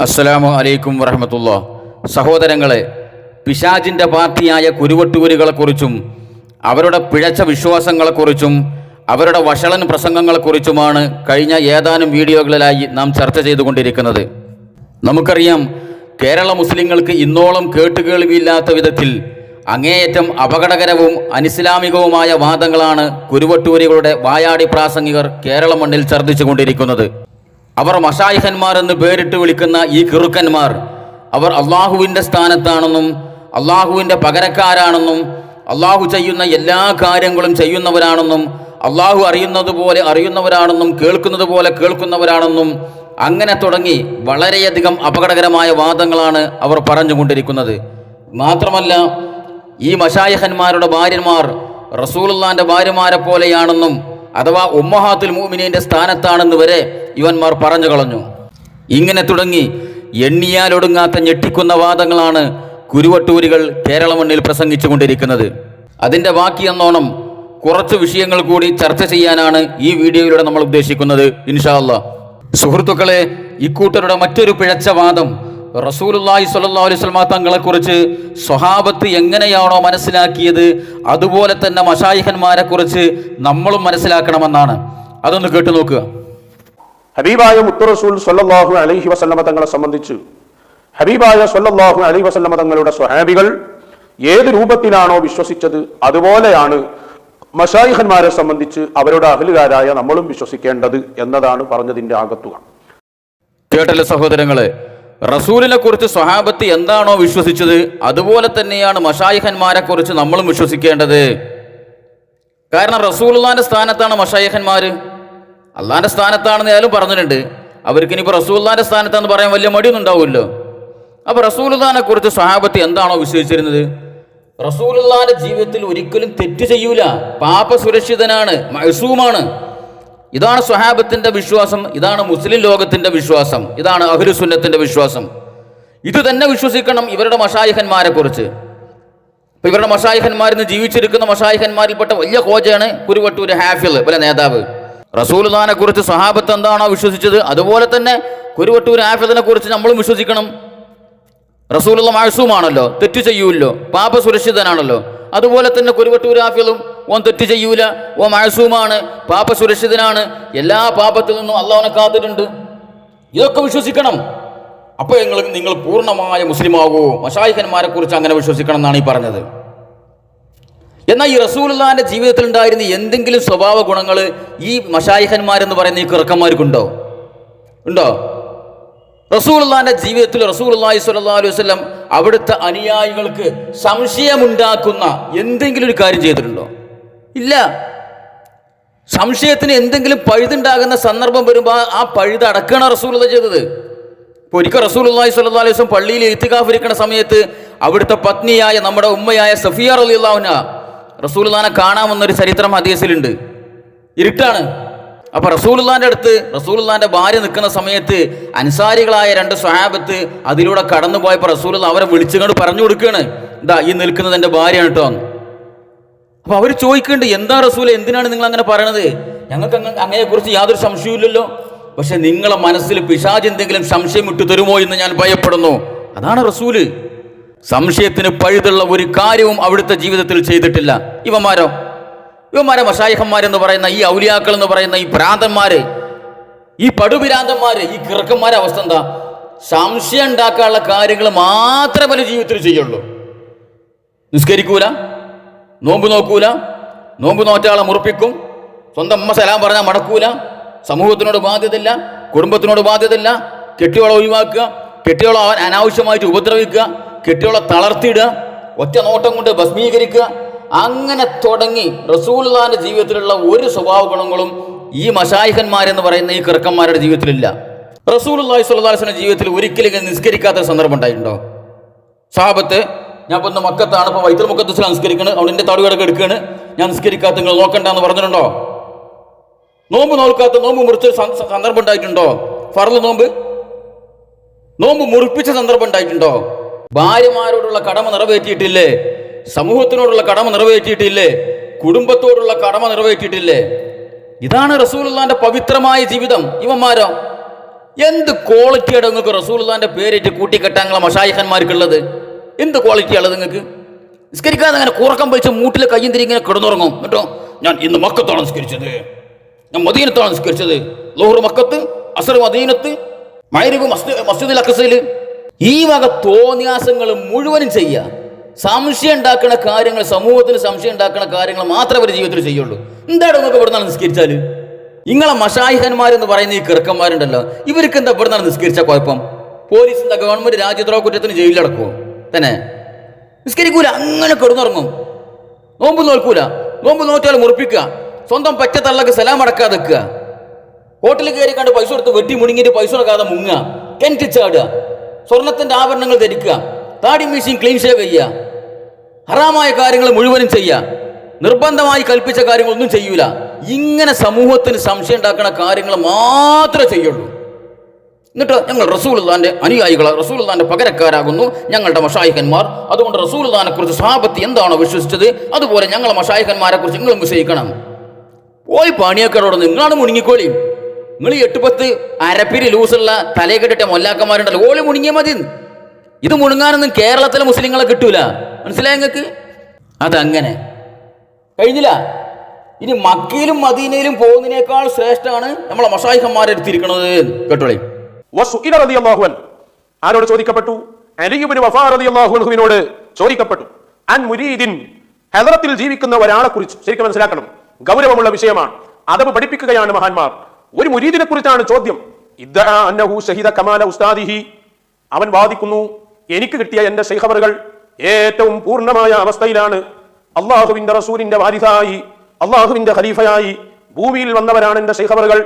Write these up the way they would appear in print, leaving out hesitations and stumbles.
അസ്സലാമു അലൈക്കും വറഹ്മത്തുള്ളാഹി. സഹോദരങ്ങളെ, പിശാചിൻ്റെ പാർട്ടിയായ കുരുവട്ടൂരികളെക്കുറിച്ചും അവരുടെ പിഴച്ച വിശ്വാസങ്ങളെക്കുറിച്ചും അവരുടെ വഷളൻ പ്രസംഗങ്ങളെക്കുറിച്ചുമാണ് കഴിഞ്ഞ ഏതാനും വീഡിയോകളിലായി നാം ചർച്ച ചെയ്തുകൊണ്ടിരിക്കുന്നത്. നമുക്കറിയാം, കേരള മുസ്ലിങ്ങൾക്ക് ഇന്നോളം കേട്ടുകേൾവിയില്ലാത്ത വിധത്തിൽ അങ്ങേയറ്റം അപകടകരവും അനിസ്ലാമികവുമായ വാദങ്ങളാണ് കുരുവട്ടൂരികളുടെ വായാടി പ്രാസംഗികർ കേരള മണ്ണിൽ ഛർദ്ദിച്ചു കൊണ്ടിരിക്കുന്നത്. അവർ മശായിഖന്മാർ എന്ന് പേരിട്ട് വിളിക്കുന്ന ഈ കിറുക്കന്മാർ അവർ അള്ളാഹുവിൻ്റെ സ്ഥാനത്താണെന്നും അള്ളാഹുവിൻ്റെ പകരക്കാരാണെന്നും അള്ളാഹു ചെയ്യുന്ന എല്ലാ കാര്യങ്ങളും ചെയ്യുന്നവരാണെന്നും അള്ളാഹു അറിയുന്നത് പോലെ അറിയുന്നവരാണെന്നും കേൾക്കുന്നത് പോലെ കേൾക്കുന്നവരാണെന്നും അങ്ങനെ തുടങ്ങി വളരെയധികം അപകടകരമായ വാദങ്ങളാണ് അവർ പറഞ്ഞുകൊണ്ടിരിക്കുന്നത്. മാത്രമല്ല, ഈ മശായിഖന്മാരുടെ ഭാര്യമാർ റസൂലുള്ളാഹിന്റെ ഭാര്യമാരെ പോലെയാണെന്നും അഥവാ ഉമ്മഹാത്തുൽ മുഅ്മിനീന്റെ സ്ഥാനത്താണെന്ന് വരെ ഇവന്മാർ പറഞ്ഞു കളഞ്ഞു. ഇങ്ങനെ തുടങ്ങി എണ്ണിയാലൊടുങ്ങാത്ത ഞെട്ടിക്കുന്ന വാദങ്ങളാണ് കുരുവട്ടൂരികൾ കേരള മണ്ണിൽ പ്രസംഗിച്ചു കൊണ്ടിരിക്കുന്നത്. അതിൻ്റെ ബാക്കി എന്നോണം കുറച്ച് വിഷയങ്ങൾ കൂടി ചർച്ച ചെയ്യാനാണ് ഈ വീഡിയോയിലൂടെ നമ്മൾ ഉദ്ദേശിക്കുന്നത്, ഇൻഷാ അല്ലാഹ്. സുഹൃത്തുക്കളെ, ഇക്കൂട്ടരുടെ മറ്റൊരു പിഴച്ച വാദം റസൂലുള്ളാഹി സ്വല്ലല്ലാഹു അലൈഹി വസല്ലം തങ്ങളെക്കുറിച്ച് സ്വഹാബത്ത് എങ്ങനെയാണോ മനസ്സിലാക്കിയത് അതുപോലെ തന്നെ മശായിഖന്മാരെ കുറിച്ച് നമ്മളും മനസ്സിലാക്കണമെന്നാണ്. അതൊന്ന് കേട്ടു നോക്കുക. ഹബീബായ മുത്തു റസൂൽ സ്വല്ലല്ലാഹു അലൈഹി വസല്ലം തങ്ങളെ സംബന്ധിച്ച് ഹബീബായ സ്വല്ലല്ലാഹു അലൈഹി വസല്ലം തങ്ങളുടെ സ്വഹാബികൾ ഏത് രൂപത്തിലാണോ വിശ്വസിച്ചത് അതുപോലെയാണ് മശായിഖന്മാരെ സംബന്ധിച്ച് അവരുടെ അഹ്ലുകാരായ നമ്മളും വിശ്വസിക്കേണ്ടത് എന്നതാണ് പറഞ്ഞതിന്റെ ആകത്തുക. കേട്ടല്ലേ സഹോദരങ്ങളെ, റസൂലിനെ കുറിച്ച് സ്വഹാബത്ത് എന്താണോ വിശ്വസിച്ചത് അതുപോലെ തന്നെയാണ് മശായിഖന്മാരെ കുറിച്ച് നമ്മളും വിശ്വസിക്കേണ്ടത്. കാരണം റസൂലുള്ളാഹിന്റെ സ്ഥാനത്താണ് മശായിഖന്മാർ, അള്ളാഹിന്റെ സ്ഥാനത്താണെന്ന് ആയാലും പറഞ്ഞിട്ടുണ്ട്. അവർക്ക് ഇനിയിപ്പോൾ റസൂലുള്ളാഹിന്റെ സ്ഥാനത്താണെന്ന് പറയാൻ വലിയ മടിയൊന്നും ഉണ്ടാവുമല്ലോ. അപ്പോൾ റസൂലുള്ളാഹിനെ കുറിച്ച് സ്വഹാബത്ത് എന്താണോ വിശ്വസിച്ചിരുന്നത്, റസൂലുള്ളാഹിന്റെ ജീവിതത്തിൽ ഒരിക്കലും തെറ്റ് ചെയ്യൂല, പാപ സുരക്ഷിതനാണ്, മഅ്സൂമാണ്. ഇതാണ് സ്വഹാബത്തിന്റെ വിശ്വാസം, ഇതാണ് മുസ്ലിം ലോകത്തിന്റെ വിശ്വാസം, ഇതാണ് അഹ്ലുസുന്നത്തിന്റെ വിശ്വാസം. ഇത് തന്നെ വിശ്വസിക്കണം ഇവരുടെ മശായിഖന്മാരെ കുറിച്ച്. ഇപ്പൊ ഇവരുടെ മശായിഖന്മാരിന്ന് ജീവിച്ചിരിക്കുന്ന മശായിഖന്മാരിൽപ്പെട്ട വലിയ ഖോജയാണ് കുരുവട്ടൂർ ഹാഫിൾ പോലെ നേതാവ്. റസൂലുള്ളാഹിനെ കുറിച്ച് സ്വഹാബത്ത് എന്താണോ വിശ്വസിച്ചത് അതുപോലെ തന്നെ കുരുവട്ടൂർ ഹാഫിളിനെ കുറിച്ച് നമ്മളും വിശ്വസിക്കണം. റസൂലുള്ള മഅ്സൂമാണല്ലോ, തെറ്റ് ചെയ്യൂല്ലോ, പാപ സുരക്ഷിതനാണല്ലോ. അതുപോലെ തന്നെ കുരുവട്ടൂർ ഹാഫിളും ഓൻ തെറ്റ് ചെയ്യൂല, ഓ മഅ്സൂമാണ്, പാപ സുരക്ഷിതനാണ്, എല്ലാ പാപത്തിൽ നിന്നും അള്ളാഹുവിനെ കാത്തിട്ടുണ്ട്. ഇതൊക്കെ വിശ്വസിക്കണം. അപ്പോൾ നിങ്ങൾ പൂർണ്ണമായ മുസ്ലിമാകൂ. മശായിഖന്മാരെ കുറിച്ച് അങ്ങനെ വിശ്വസിക്കണം എന്നാണ് ഈ പറഞ്ഞത്. എന്നാൽ ഈ റസൂലുള്ളാഹിന്റെ ജീവിതത്തിൽ ഉണ്ടായിരുന്ന എന്തെങ്കിലും സ്വഭാവ ഗുണങ്ങൾ ഈ മശായിഖന്മാരെന്ന് പറയുന്ന ഈ കിറുക്കന്മാർക്കുണ്ടോ? ഉണ്ടോ? റസൂലുള്ളാഹിന്റെ ജീവിതത്തിൽ റസൂലുള്ളാഹി സ്വല്ലല്ലാഹു അലൈഹി വസല്ലം അവിടുത്തെ അനുയായികൾക്ക് സംശയമുണ്ടാക്കുന്ന എന്തെങ്കിലും ഒരു കാര്യം ചെയ്തിട്ടുണ്ടോ? ഇല്ല. സംശയത്തിന് എന്തെങ്കിലും പഴുതുണ്ടാകുന്ന സന്ദർഭം വരുമ്പോൾ ആ പഴുത് അടക്കുകയാണ് റസൂലുള്ളാഹി ചെയ്തത്. ഇപ്പോൾ ഒരിക്കൽ റസൂലുള്ളാഹി സ്വല്ലല്ലാഹു അലൈഹി വസല്ലം പള്ളിയിൽ ഇത്തികാഫ് ഇരിക്കുന്ന സമയത്ത് അവിടുത്തെ പത്നിയായ നമ്മുടെ ഉമ്മയായ സഫിയ റളിയല്ലാഹു അൻഹ റസൂലുള്ളാഹിനെ കാണാമെന്നൊരു ചരിത്രം ഹദീസിലുണ്ട്. ഇരുട്ടാണ്. അപ്പൊ റസൂലുള്ളാഹിന്റെ അടുത്ത് റസൂലുള്ളാഹിന്റെ ഭാര്യ നിൽക്കുന്ന സമയത്ത് അൻസാരികളായ രണ്ട് സ്വഹാബത്ത് അതിലൂടെ കടന്നു പോയപ്പോൾ റസൂലുള്ളാഹി അവരെ വിളിച്ചുകൊണ്ട് പറഞ്ഞു കൊടുക്കുകയാണ്, ഇതാ ഈ നിൽക്കുന്നത് എൻ്റെ ഭാര്യയാണ് കേട്ടോ. അപ്പൊ അവർ ചോദിക്കുന്നുണ്ട്, എന്താ റസൂലെ, എന്തിനാണ് നിങ്ങൾ അങ്ങനെ പറയണത്? ഞങ്ങൾക്ക് അങ്ങയെക്കുറിച്ച് യാതൊരു സംശയമില്ലല്ലോ. പക്ഷെ നിങ്ങളെ മനസ്സിൽ പിശാച് എന്തെങ്കിലും സംശയം ഇട്ടു തരുമോ എന്ന് ഞാൻ ഭയപ്പെടുന്നു. അതാണ് റസൂല്. സംശയത്തിന് പഴുതുള്ള ഒരു കാര്യവും അവിടുത്തെ ജീവിതത്തിൽ ചെയ്തിട്ടില്ല. ഇവന്മാരെ മശായിഖന്മാരെന്ന് പറയുന്ന ഈ ഔലിയാക്കൾ എന്ന് പറയുന്ന ഈ ഭ്രാന്തന്മാര്, ഈ പടുഭിരാന്തന്മാര്, ഈ കിറുക്കന്മാരെ അവസ്ഥ എന്താ? സംശയം ഉണ്ടാക്കാനുള്ള കാര്യങ്ങൾ മാത്രമേ ജീവിതത്തിൽ ചെയ്യുള്ളൂ. നിസ്കരിക്കൂല, നോമ്പ് നോക്കൂല, നോമ്പ് നോറ്റാളെ മുറിപ്പിക്കും, സ്വന്തം അമ്മ സലാം പറഞ്ഞാൽ മടക്കൂല, സമൂഹത്തിനോട് ബാധ്യതയില്ല, കുടുംബത്തിനോട് ബാധ്യതയില്ല, കെട്ടിയോളെ ഒഴിവാക്കുക, കെട്ടിയോളെ അനാവശ്യമായിട്ട് ഉപദ്രവിക്കുക, കെട്ടിയോളെ തളർത്തിയിടുക, ഒറ്റ നോട്ടം കൊണ്ട് ഭസ്മീകരിക്കുക, അങ്ങനെ തുടങ്ങി റസൂലുള്ളാഹിന്റെ ജീവിതത്തിലുള്ള ഒരു സ്വഭാവ ഗുണങ്ങളും ഈ മശായിഖന്മാരെന്ന് പറയുന്ന ഈ കിറുക്കന്മാരുടെ ജീവിതത്തിലില്ല. റസൂലുള്ളാഹി സ്വല്ലല്ലാഹു അലൈഹി വസല്ലം ജീവിതത്തിൽ ഒരിക്കലും നിസ്കരിക്കാത്ത സന്ദർഭം ഉണ്ടായിട്ടുണ്ടോ? സഹാബത്ത്, ഞാൻ ഇപ്പൊ മക്കത്താണ്, ഇപ്പൊ ബൈത്തുൽ മുഖദ്ദസിൽ നിസ്കരിക്കണ്, അവിടെ എൻ്റെ തടുകടക്ക് എടുക്കുകയാണ്, ഞാൻ നിസ്കരിക്കാത്ത നിങ്ങൾ നോക്കണ്ടെന്ന് പറഞ്ഞിട്ടുണ്ടോ? നോമ്പ് നോക്കാത്ത, നോമ്പ് മുറിച്ച സന്ദർഭം ഉണ്ടായിട്ടുണ്ടോ? ഫർള് നോമ്പ് മുറിപ്പിച്ച സന്ദർഭം ഉണ്ടായിട്ടുണ്ടോ? ഭാര്യമാരോടുള്ള കടമ നിറവേറ്റിയിട്ടില്ലേ? സമൂഹത്തിനോടുള്ള കടമ നിറവേറ്റിയിട്ടില്ലേ? കുടുംബത്തോടുള്ള കടമ നിറവേറ്റിയിട്ടില്ലേ? ഇതാണ് റസൂലുള്ളാഹിന്റെ പവിത്രമായ ജീവിതം. ഇവന്മാരോ എന്ത് ക്വാളിറ്റിയാണ് നിങ്ങൾക്ക് റസൂലുള്ളാന്റെ പേരിട്ട് കൂട്ടിക്കെട്ടാൻ നിങ്ങളെ മശായിഖന്മാർക്കുള്ളത്? എന്ത് ക്വാളിറ്റിയാണ് നിങ്ങൾക്ക്? നിസ്കരിക്കാതെ അങ്ങനെ കൂറക്കം വലിച്ച് മൂട്ടിലെ കയ്യും തിരി ഇങ്ങനെ കിടന്നുറങ്ങും കേട്ടോ. ഞാൻ ഇന്ന് മക്കത്താണ് നിസ്കരിച്ചത്, ഞാൻ മദീനത്താണ് നിസ്കരിച്ചത്, ലോഹർ മക്കത്ത്, അസർ മദീനത്ത്, മഗ്‌രിബ് മസ്ജിദുൽ അഖ്സയിൽ. ഈ വക തോന്നിയാസങ്ങൾ മുഴുവനും ചെയ്യുക. സംശയം ഉണ്ടാക്കുന്ന കാര്യങ്ങൾ, സമൂഹത്തിന് സംശയം ഉണ്ടാക്കുന്ന കാര്യങ്ങൾ മാത്രമേ അവർ ജീവിതത്തിൽ ചെയ്യുള്ളൂ. എന്താണ് നിങ്ങൾക്ക് ഇവിടുന്നാണ് നിസ്കരിച്ചാൽ? നിങ്ങളെ മശായിഖന്മാരെന്ന് പറയുന്ന ഈ കിറുക്കന്മാരുണ്ടല്ലോ, ഇവർക്ക് എന്താ ഇവിടുന്നാണ് നിസ്കരിച്ച കുഴപ്പം? പോലീസ് എന്താ ഗവൺമെന്റ് രാജ്യദ്രോഹ കുറ്റത്തിന് ജയിലിലടക്കുമോ? തന്നെ നിസ്കരിക്കൂല, അങ്ങനെ കിടന്നുറങ്ങും. നോമ്പ് നോൽക്കൂല, നോമ്പ് നോറ്റാൽ മുറിപ്പിക്കുക, സ്വന്തം പറ്റ തള്ളക്ക് സലാം അടക്കാതെ വെക്കുക, ഹോട്ടലിൽ കയറി കണ്ട് പൈസ കൊടുത്ത് വെട്ടി മുണിങ്ങിട്ട് പൈസ കൊടുക്കാതെ മുങ്ങുക, കിണറ്റി ചാടുക, സ്വർണത്തിന്റെ ആഭരണങ്ങൾ ധരിക്കുക, താടി മീശയും ക്ലീൻ ഷേവ് ചെയ്യുക, ഹറാമായ കാര്യങ്ങൾ മുഴുവനും ചെയ്യുക, നിർബന്ധമായി കൽപ്പിച്ച കാര്യങ്ങളൊന്നും ചെയ്യൂല. ഇങ്ങനെ സമൂഹത്തിന് സംശയം ഉണ്ടാക്കുന്ന കാര്യങ്ങൾ മാത്രമേ ചെയ്യുള്ളൂ. എന്നിട്ട് ഞങ്ങൾ റസൂലുള്ളാന്റെ അനുയായികളാണ്, റസൂലുള്ളാന്റെ പകരക്കാരാകുന്നു ഞങ്ങളുടെ മശായിഖന്മാർ. അതുകൊണ്ട് റസൂലുള്ളാനെ കുറിച്ച് സഹാബത്ത് എന്താണോ വിശ്വസിച്ചത് അതുപോലെ ഞങ്ങളെ മശായിഖന്മാരെ കുറിച്ച് നിങ്ങളും വിശ്വസിക്കണം. പോയി പണിയൊക്കെയോടെ നിങ്ങളാണ് മുണുങ്ങിക്കോളി. നിങ്ങൾ ഈ 8-10 അരപ്പിരി ലൂസുള്ള തലയെ കെട്ടിട്ട മൊല്ലാക്കന്മാരുണ്ടല്ലോ, ഓളി മുണുങ്ങിയാൽ മതി. ഇത് മുണുങ്ങാനൊന്നും കേരളത്തിലെ മുസ്ലിങ്ങളെ കിട്ടൂല. മനസ്സിലായ നിങ്ങൾക്ക്? അതങ്ങനെ കഴിഞ്ഞില്ല. ഇനി മക്കയിലും മദീനയിലും പോകുന്നതിനേക്കാൾ ശ്രേഷ്ഠമാണ് നമ്മളെ മശായിഖന്മാരെ എടുത്തിരിക്കുന്നത്. കേട്ടോളി. ആരോട് ചോദിക്കപ്പെട്ടു? അലി ഇബ്നു വഫാ റളിയല്ലാഹു അൻഹുവിനോട് ചോദിക്കപ്പെട്ടു. അൻ മുരീദിൻ, ഹദറത്തിൽ ജീവിക്കുന്ന ഒരാളെ കുറിച്ച്. ശരിക്കും മനസ്സിലാക്കണം, ഗൗരവമുള്ള വിഷയമാണ്. അദബ് പഠിപ്പിക്കുകയാണ് മഹാന്മാർ. ഒരു മുരീദിനെ കുറിച്ചാണ് ചോദ്യം. ഇദ്ദഅ അന്നഹു ശഹിദ കമാല ഉസ്താദിഹി, അവൻ വാദിക്കുന്നു എനിക്ക് കിട്ടിയ എന്റെ ശൈഖവറുകൾ ഏറ്റവും പൂർണ്ണമായ അവസ്ഥയിലാണ്. അള്ളാഹുവിന്റെ റസൂലിന്റെ വാരിസായി, അള്ളാഹുവിന്റെ ഖലീഫയായി ഭൂമിയിൽ വന്നവരാണ് എന്റെ ശൈഖവറുകൾ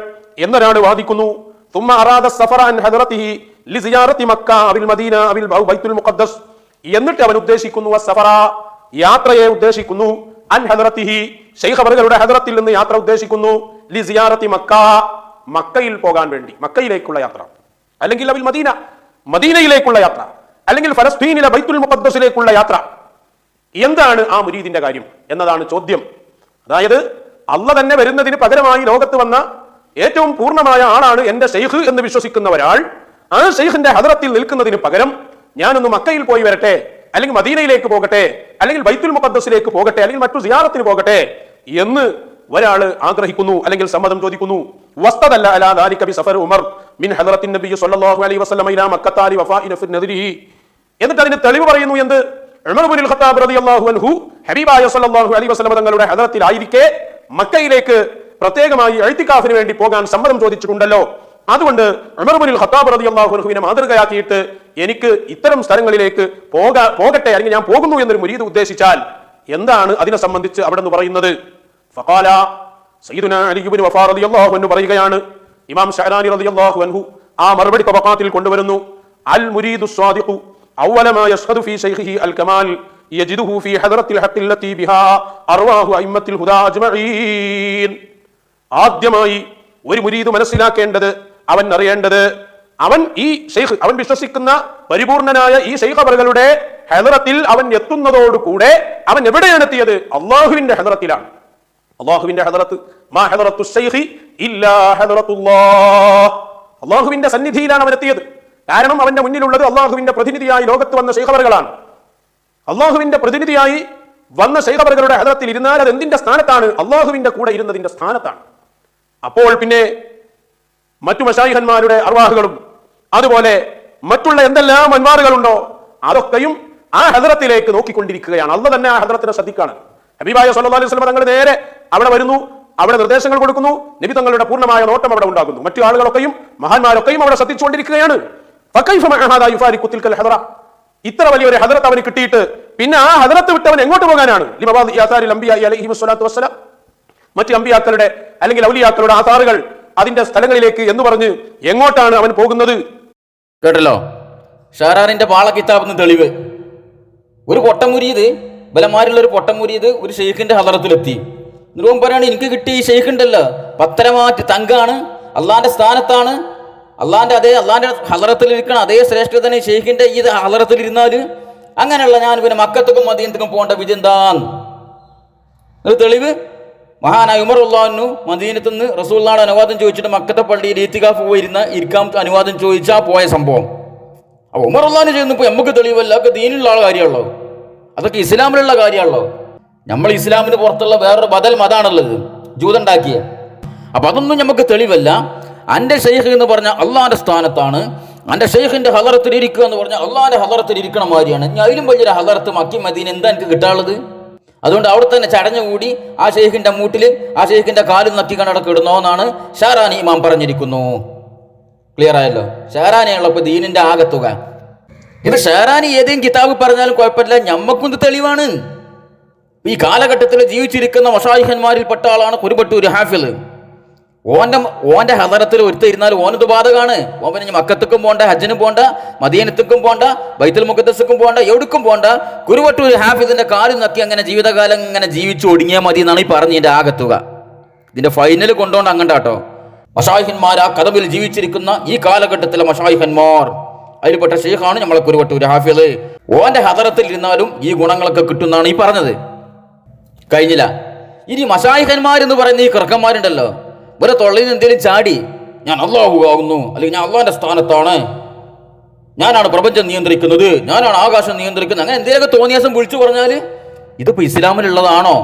എന്നൊരാൾ വാദിക്കുന്നു. ثم أراد السفر عن حضرته لزيارة مكة أو المدينة أو بيت المقدس, എന്നിട്ട് അവൻ ഉദ്ദേശിക്കുന്നു സഫറ, യാത്രയെ ഉദ്ദേശിക്കുന്നു, അൻ ഹദറത്തിഹി, ശൈഖവറുകളുടെ ഹദറത്തിൽ നിന്ന് യാത്ര ഉദ്ദേശിക്കുന്നു, ലി സിയാറത്തി മക്ക, മക്കയിൽ പോകാൻ വേണ്ടി, മക്കയിലേക്കുള്ള യാത്ര, അല്ലെങ്കിൽ അവിൽ മദീന, മദീനയിലേക്കുള്ള യാത്ര, അല്ലെങ്കിൽ ഫലസ്തീനിലെ ബൈത്തുൽ മുഖദ്ദസിലേക്കുള്ള യാത്ര. എന്താണ് ആ മുരീദിന്റെ കാര്യം എന്നതാണ് ചോദ്യം. അതായത് അള്ളാഹ് തന്നെ വരുന്നതിന് പകരമായി ലോകത്ത് വന്ന ഏറ്റവും പൂർണ്ണമായ ആളാണ് എന്റെ ശൈഖ് എന്ന് വിശ്വസിക്കുന്ന ഒരാൾ, ആ ശൈഖിന്റെ ഹദറത്തിൽ നിൽക്കുന്നതിന് പകരം ഞാനൊന്ന് മക്കയിൽ പോയി വരട്ടെ, അല്ലെങ്കിൽ മദീനയിലേക്ക് പോകട്ടെ, അല്ലെങ്കിൽ ബൈത്തുൽ മുഖദ്ദസിലേക്ക് പോകട്ടെ, അല്ലെങ്കിൽ മറ്റു സിയാറത്തിന് പോകട്ടെ എന്ന് ഒരാൾ ആഗ്രഹിക്കുന്നു, അല്ലെങ്കിൽ സമ്മതം ചോദിക്കുന്നു. വസ്തദല്ല അലാ ദാലിക ബിസഫർ ഉമർ മിൻ ഹദറത്തിൻ നബി സ്വല്ലല്ലാഹു അലൈഹി വസല്ലം ഇലാ മക്കത്ത ലിവഫാഇന ഫി നദിരിഹി. എന്നിട്ട് അതിന് തെളിവ് പറയുന്നു. എന്ത്? ഉമർ ഇബ്നുൽ ഖത്താബ് റളിയല്ലാഹു അൻഹു ഹബീബായ സ്വല്ലല്ലാഹു അലൈഹി വസല്ലം തങ്ങളുടെ ഹദറത്തിലായിരിക്കെ മക്കയിലേക്ക് പ്രത്യേകമായി ഇഅ്തികാഫിന് വേണ്ടി പോകാൻ സമ്മതം ചോദിച്ചിട്ടുണ്ടല്ലോ. അതുകൊണ്ട് ഉമർ ഇബ്നുൽ ഖത്താബ് റളിയല്ലാഹു അൻഹുവിനെ മാതൃകയാക്കിയിട്ട് എനിക്ക് ഇത്തരം സ്ഥലങ്ങളിലേക്ക് പോകട്ടെ, അല്ലെങ്കിൽ ഞാൻ പോകുന്നു എന്നൊരു മുരീദ് ഉദ്ദേശിച്ചാൽ എന്താണ് അതിനെ സംബന്ധിച്ച് അവിടെ നിന്ന് പറയുന്നത്? ഫഖാല സയ്യിദുനാ അലി ഇബ്നു വഫാ റളിയല്ലാഹു അൻഹു പറയുകയാണ്, ഇമാം ശഅരാനി റളിയല്ലാഹു അൻഹു ആ മറുപടി തബഖാത്തിൽ കൊണ്ടുവരുന്നു. അൽ മുരീദു സ്വാദിഖു അവ്വല മാ യശ്ഹദു ഫീ ശൈഖിഹി അൽ കമാൽ യജിദുഹു ഫീ ഹദറത്തിൽ ഹഖ് അല്ലതി ബിഹാ അർവാഹു അയിമ്മത്തിൽ ഹുദാ അജ്മഈൻ. ആദ്യമായി ഒരു മുരീദ് മനസ്സിലാക്കേണ്ടത്, അവൻ അറിയേണ്ടത്, അവൻ ഈ ശൈഖ്, അവൻ വിശ്വസിക്കുന്ന പരിപൂർണനായ ഈ ശൈഖവറുകളുടെ ഹദറത്തിൽ അവൻ എത്തുന്നതോടുകൂടെ അവൻ എവിടെയാണ് എത്തിയത്? അള്ളാഹുവിന്റെ ഹദറത്തിലാണ്. അള്ളാഹുവിന്റെ ഹദറത്ത്, മാ ഹദറത്തു ശൈഖി ഇല്ലാ ഹദറത്തുല്ലാഹ്, അള്ളാഹുവിന്റെ സന്നിധിയിലാണ് അവൻ എത്തിയത്. കാരണം അവന്റെ മുന്നിലുള്ളത് അള്ളാഹുവിന്റെ പ്രതിനിധിയായി ലോകത്ത് വന്ന ശൈഖവറുകളാണ്. അള്ളാഹുവിന്റെ പ്രതിനിധിയായി വന്ന ശൈഖവറുകളുടെ ഹദറത്തിൽ ഇരുന്നാൽ അത് എന്തിന്റെ സ്ഥാനത്താണ്? അള്ളാഹുവിന്റെ കൂടെ ഇരുന്നതിന്റെ സ്ഥാനത്താണ്. അപ്പോൾ പിന്നെ മറ്റു മശായിഖന്മാരുടെ അർവാഹുകളും അതുപോലെ മറ്റുള്ള എന്തെല്ലാം അൻവാറുകളുണ്ടോ അതൊക്കെയും ആ ഹദറത്തിലേക്ക് നോക്കിക്കൊണ്ടിരിക്കുകയാണ്. അള്ളാഹ് തന്നെ ആ ഹദറത്തിനെ ശ്രദ്ധിക്കാണ്. ഹബീബായ സല്ലല്ലാഹു അലൈഹി വസല്ലം തങ്ങൾ നേരെ അവിടെ വരുന്നു, അവിടെ നിർദ്ദേശങ്ങൾ കൊടുക്കുന്നു, നബി തങ്ങളുടെ പൂർണ്ണമായ നോട്ടം അവിടെ ഉണ്ടാകുന്നു. മറ്റു ആളുകളൊക്കെയും മഹാന്മാരൊക്കെയും അവിടെ ശ്രദ്ധിച്ചുകൊണ്ടിരിക്കുകയാണ്. ഇത്ര വലിയൊരു ഹദറത്ത് അവന് കിട്ടിയിട്ട് പിന്നെ ആ ഹദറത്ത് വിട്ടവൻ എങ്ങോട്ട് പോകാനാണ്? മറ്റു അമ്പിയാക്കളുടെ അല്ലെങ്കിൽ ഔലിയാക്കളുടെ ആധാറുകൾ അതിന്റെ സ്ഥലങ്ങളിലേക്ക് എന്ന് പറഞ്ഞ് എങ്ങോട്ടാണ് അവൻ പോകുന്നത്? കേട്ടല്ലോ, ഷാറാനിന്റെ പാള കിതാബിന് തെളിവ്. ഒരു പൊട്ടമുരീത്, ബലമാരുള്ള ഒരു പൊട്ടമുരീത് ഒരു ഷെയ്ഖിന്റെ ഹദറത്തിലെത്തി. എന്നിട്ട് പറയാണ്, എനിക്ക് കിട്ടിയ ഈ ഷെയ്ഖ് ഉണ്ടല്ലോ പത്തരമാറ്റ് തങ്കാണ്, അള്ളാന്റെ സ്ഥാനത്താണ്, അള്ളാന്റെ ഹദറത്തിൽ ഇരിക്കണം, അതേ ശ്രേഷ്ഠതന്നെ ഷെയ്ഖിന്റെ ഈ ഹദറത്തിൽ ഇരുന്നാല് അങ്ങനെയുള്ള ഞാൻ പിന്നെ മക്കത്തുക്കും മദീനത്തുക്കും പോകേണ്ട വിധി എന്താന്ന് തെളിവ്. മഹാനായ ഉമർ അള്ളാഹു മദീനത്ത് നിന്ന് റസൂലുള്ളാഹിയുടെ അനുവാദം ചോദിച്ചിട്ട് മക്കത്തെ പള്ളിയിൽ ഇത്തികാഫ് പോയിരുന്ന ഇരിക്കാൻ അനുവാദം ചോദിച്ചാൽ പോയ സംഭവം. അപ്പോൾ ഉമർ അള്ളാഹിന് ചെയ്യുന്നപ്പോൾ നമുക്ക് തെളിവല്ല, ഒക്കെ ദീനിലുള്ള കാര്യമുള്ളൂ, അതൊക്കെ ഇസ്ലാമിലുള്ള കാര്യമാണല്ലോ. നമ്മൾ ഇസ്ലാമിന് പുറത്തുള്ള വേറൊരു ബദൽ മതാണുള്ളത്, ജൂതുണ്ടാക്കിയ. അപ്പം അതൊന്നും നമുക്ക് തെളിവല്ല. എൻ്റെ ഷെയ്ഖ് എന്ന് പറഞ്ഞാൽ അള്ളാഹിൻ്റെ സ്ഥാനത്താണ്, എൻ്റെ ഷെയ്ഖിൻ്റെ ഹലറത്തിൽ ഇരിക്കുക എന്ന് പറഞ്ഞാൽ അള്ളാഹിൻ്റെ ഹലറത്തിൽ ഇരിക്കണ മാതിരിയാണ്. ഞാൻ അതിലും വലിയൊരു ഹലറത്ത് മക്കി മദീന എന്താ എനിക്ക് കിട്ടാനുള്ളത്? അതുകൊണ്ട് അവിടെ തന്നെ ചടഞ്ഞുകൂടി ആ ഷെയ്ഖിൻ്റെ മൂട്ടിൽ ആ ഷെയ്ഖിൻ്റെ കാലിൽ നക്കി കണ്ടടക്ക് ഇടുന്നോ എന്നാണ് ഷാറാനി ഇമാം പറഞ്ഞിരിക്കുന്നു. ക്ലിയർ ആയല്ലോ? ഷാറാനിയുള്ള ഇപ്പോൾ ദീനിൻ്റെ ആകത്തുക. ഇത് ഷാറാനി ഏതെങ്കിലും കിതാബ് പറഞ്ഞാലും കുഴപ്പമില്ല, ഞമ്മക്കും ഇത് തെളിവാണ്. ഈ കാലഘട്ടത്തിൽ ജീവിച്ചിരിക്കുന്ന മശായിഖന്മാരിൽപ്പെട്ട ആളാണ് കുരുബട്ടൂർ ഹാഫിള്. ഓന്റെ ഹദറത്തിൽ ഒരുത്തിരുന്നാൽ ഓനത് ബാധകാണ്. ഓൻ പിന്നെ മക്കത്തേക്കും പോണ്ട, ഹജ്ജിനും പോണ്ട, മദീനത്തേക്കും പോണ്ട, ബൈത്തുൽ മുഖദ്ദസിക്കും പോണ്ട, എവിടേക്കും പോണ്ട. കുരുവട്ടൂർ ഹാഫിദിന്റെ കാലിൽ നക്കി അങ്ങനെ ജീവിതകാലം ഇങ്ങനെ ജീവിച്ചു ഒടുങ്ങിയാൽ മതി എന്നാണ് ഈ പറഞ്ഞതിന്റെ ആകത്തുക. ഇതിന്റെ ഫൈനൽ കൊണ്ടുകൊണ്ട് അങ്ങണ്ടാട്ടോ. മശായിഖന്മാർ ആ കഥവിൽ ജീവിച്ചിരിക്കുന്ന ഈ കാലഘട്ടത്തിലെ മശായിഖന്മാർ അതിൽപ്പെട്ട ഷെയ്ഖാണ് നമ്മളെ കുരുവട്ടൂർ ഹാഫിദ്. ഓന്റെ ഹദറത്തിൽ ഇരുന്നാലും ഈ ഗുണങ്ങളൊക്കെ കിട്ടുന്നതാണ് ഈ പറഞ്ഞത്. കഴിഞ്ഞില്ല. ഇനി മശായിഖന്മാരെന്ന് പറയുന്ന ഈ കർക്കന്മാരുണ്ടല്ലോ, ഇവരെ തൊള്ളയിൽ നിന്ന് എന്തെങ്കിലും ചാടി ഞാൻ അള്ളാഹു ആകുന്നു, അല്ലെങ്കിൽ ഞാൻ അള്ളാഹിന്റെ സ്ഥാനത്താണ്, ഞാനാണ് പ്രപഞ്ചം നിയന്ത്രിക്കുന്നത്, ഞാനാണ് ആകാശം നിയന്ത്രിക്കുന്നത്, അങ്ങനെ എന്തെങ്കിലുമൊക്കെ തോന്നിയാസം വിളിച്ചു പറഞ്ഞാൽ ഇതിപ്പോൾ ഇസ്ലാമിലുള്ളതാണോ?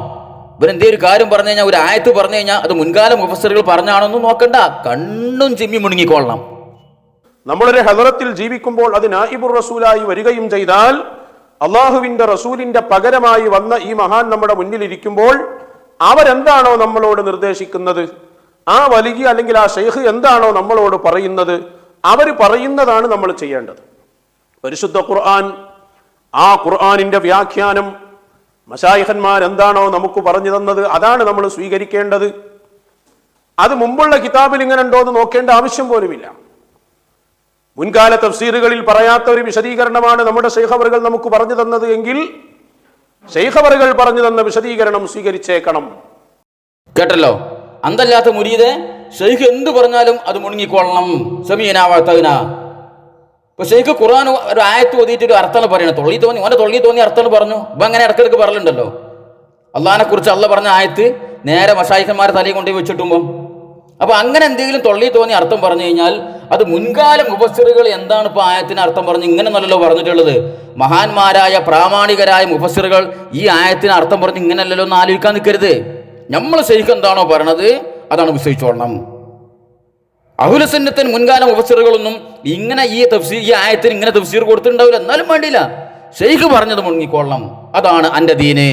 ഇവരെന്തേലും കാര്യം പറഞ്ഞു കഴിഞ്ഞാൽ, ഒരു ആയത്ത് പറഞ്ഞു കഴിഞ്ഞാൽ അത് മുൻകാല മുഫസ്സിറുകൾ പറഞ്ഞാണോന്നും നോക്കണ്ട, കണ്ണും ചിമ്മി മുണുങ്ങിക്കൊള്ളണം. നമ്മളൊരു ഹദറത്തിൽ ജീവിക്കുമ്പോൾ അത് നായിബുർ റസൂലായി വരികയും ചെയ്താൽ, അള്ളാഹുവിന്റെ റസൂലിന്റെ പകരമായി വന്ന ഈ മഹാൻ നമ്മുടെ മുന്നിൽ ഇരിക്കുമ്പോൾ അവരെന്താണോ നമ്മളോട് നിർദ്ദേശിക്കുന്നത്, ആ വലിയ അല്ലെങ്കിൽ ആ ഷെയ്ഖ് എന്താണോ നമ്മളോട് പറയുന്നത്, അവർ പറയുന്നതാണ് നമ്മൾ ചെയ്യേണ്ടത്. പരിശുദ്ധ ഖുർആൻ, ആ ഖുർആനിന്റെ വ്യാഖ്യാനം മശായിഖന്മാർ എന്താണോ നമുക്ക് പറഞ്ഞു തന്നത് അതാണ് നമ്മൾ സ്വീകരിക്കേണ്ടത്. അത് മുമ്പുള്ള കിതാബിൽ ഇങ്ങനെ ഉണ്ടോ എന്ന് നോക്കേണ്ട ആവശ്യം പോലുമില്ല. മുൻകാല തഫ്സീറുകളിൽ പറയാത്ത ഒരു വിശദീകരണമാണ് നമ്മുടെ ഷെയ്ഖ് അവറുകൾ നമുക്ക് പറഞ്ഞു തന്നത് എങ്കിൽ ഷെയ്ഖ് അവറുകൾ പറഞ്ഞു തന്ന വിശദീകരണം സ്വീകരിച്ചേക്കണം. കേട്ടല്ലോ? അന്തല്ലാത്ത മുരീദെ ഷെയ്ഖ് എന്ത് പറഞ്ഞാലും അത് മുണുങ്ങിക്കൊള്ളണം. സമീനാവാത്തതിന. ഇപ്പൊ ഷെയ്ഖ് ഖുർആൻ ഒരു ആയത്ത് ഓതിയിട്ട് ഒരു അർത്ഥം പറയണം, തൊള്ളി തോന്നി അർത്ഥം പറഞ്ഞു. ഇപ്പൊ അങ്ങനെ ഇടക്കിടക്ക് പറയലുണ്ടല്ലോ. അള്ളാഹിനെ കുറിച്ച് അള്ള പറഞ്ഞ ആയത്ത് നേരെ മശായിഖന്മാരെ തലയിൽ കൊണ്ടുപോയി വെച്ചിട്ടുമ്പോൾ, അപ്പൊ അങ്ങനെ എന്തെങ്കിലും തൊള്ളി തോന്നി അർത്ഥം പറഞ്ഞു കഴിഞ്ഞാൽ അത് മുൻകാല മുഫസ്സിറുകൾ എന്താണ് ഇപ്പൊ ആയത്തിന് അർത്ഥം പറഞ്ഞു ഇങ്ങനെ നല്ലല്ലോ പറഞ്ഞിട്ടുള്ളത്. മഹാന്മാരായ പ്രാമാണികരായ മുഫസ്സിറുകൾ ഈ ആയത്തിന് അർത്ഥം പറഞ്ഞ് ഇങ്ങനല്ലല്ലോ ഒന്ന് ആലോചിക്കാൻ നിൽക്കരുത്. നമ്മൾ ഷെയ്ഖ് എന്താണോ പറയണത് അതാണ് വിശ്വസിച്ചോളണം. അഹ്ലുസുന്നത്തിന് മുൻകാല മുഫസ്സിറുകളൊന്നും ഇങ്ങനെ ഈ ആയത്തിന് ഇങ്ങനെ തഫ്സീർ കൊടുത്തിട്ടുണ്ടാവില്ല. എന്നാലും വേണ്ടിയില്ല, ഷെയ്ഖ് പറഞ്ഞത് മുങ്ങിക്കൊള്ളണം. അതാണ് എൻ്റെ ദീന്,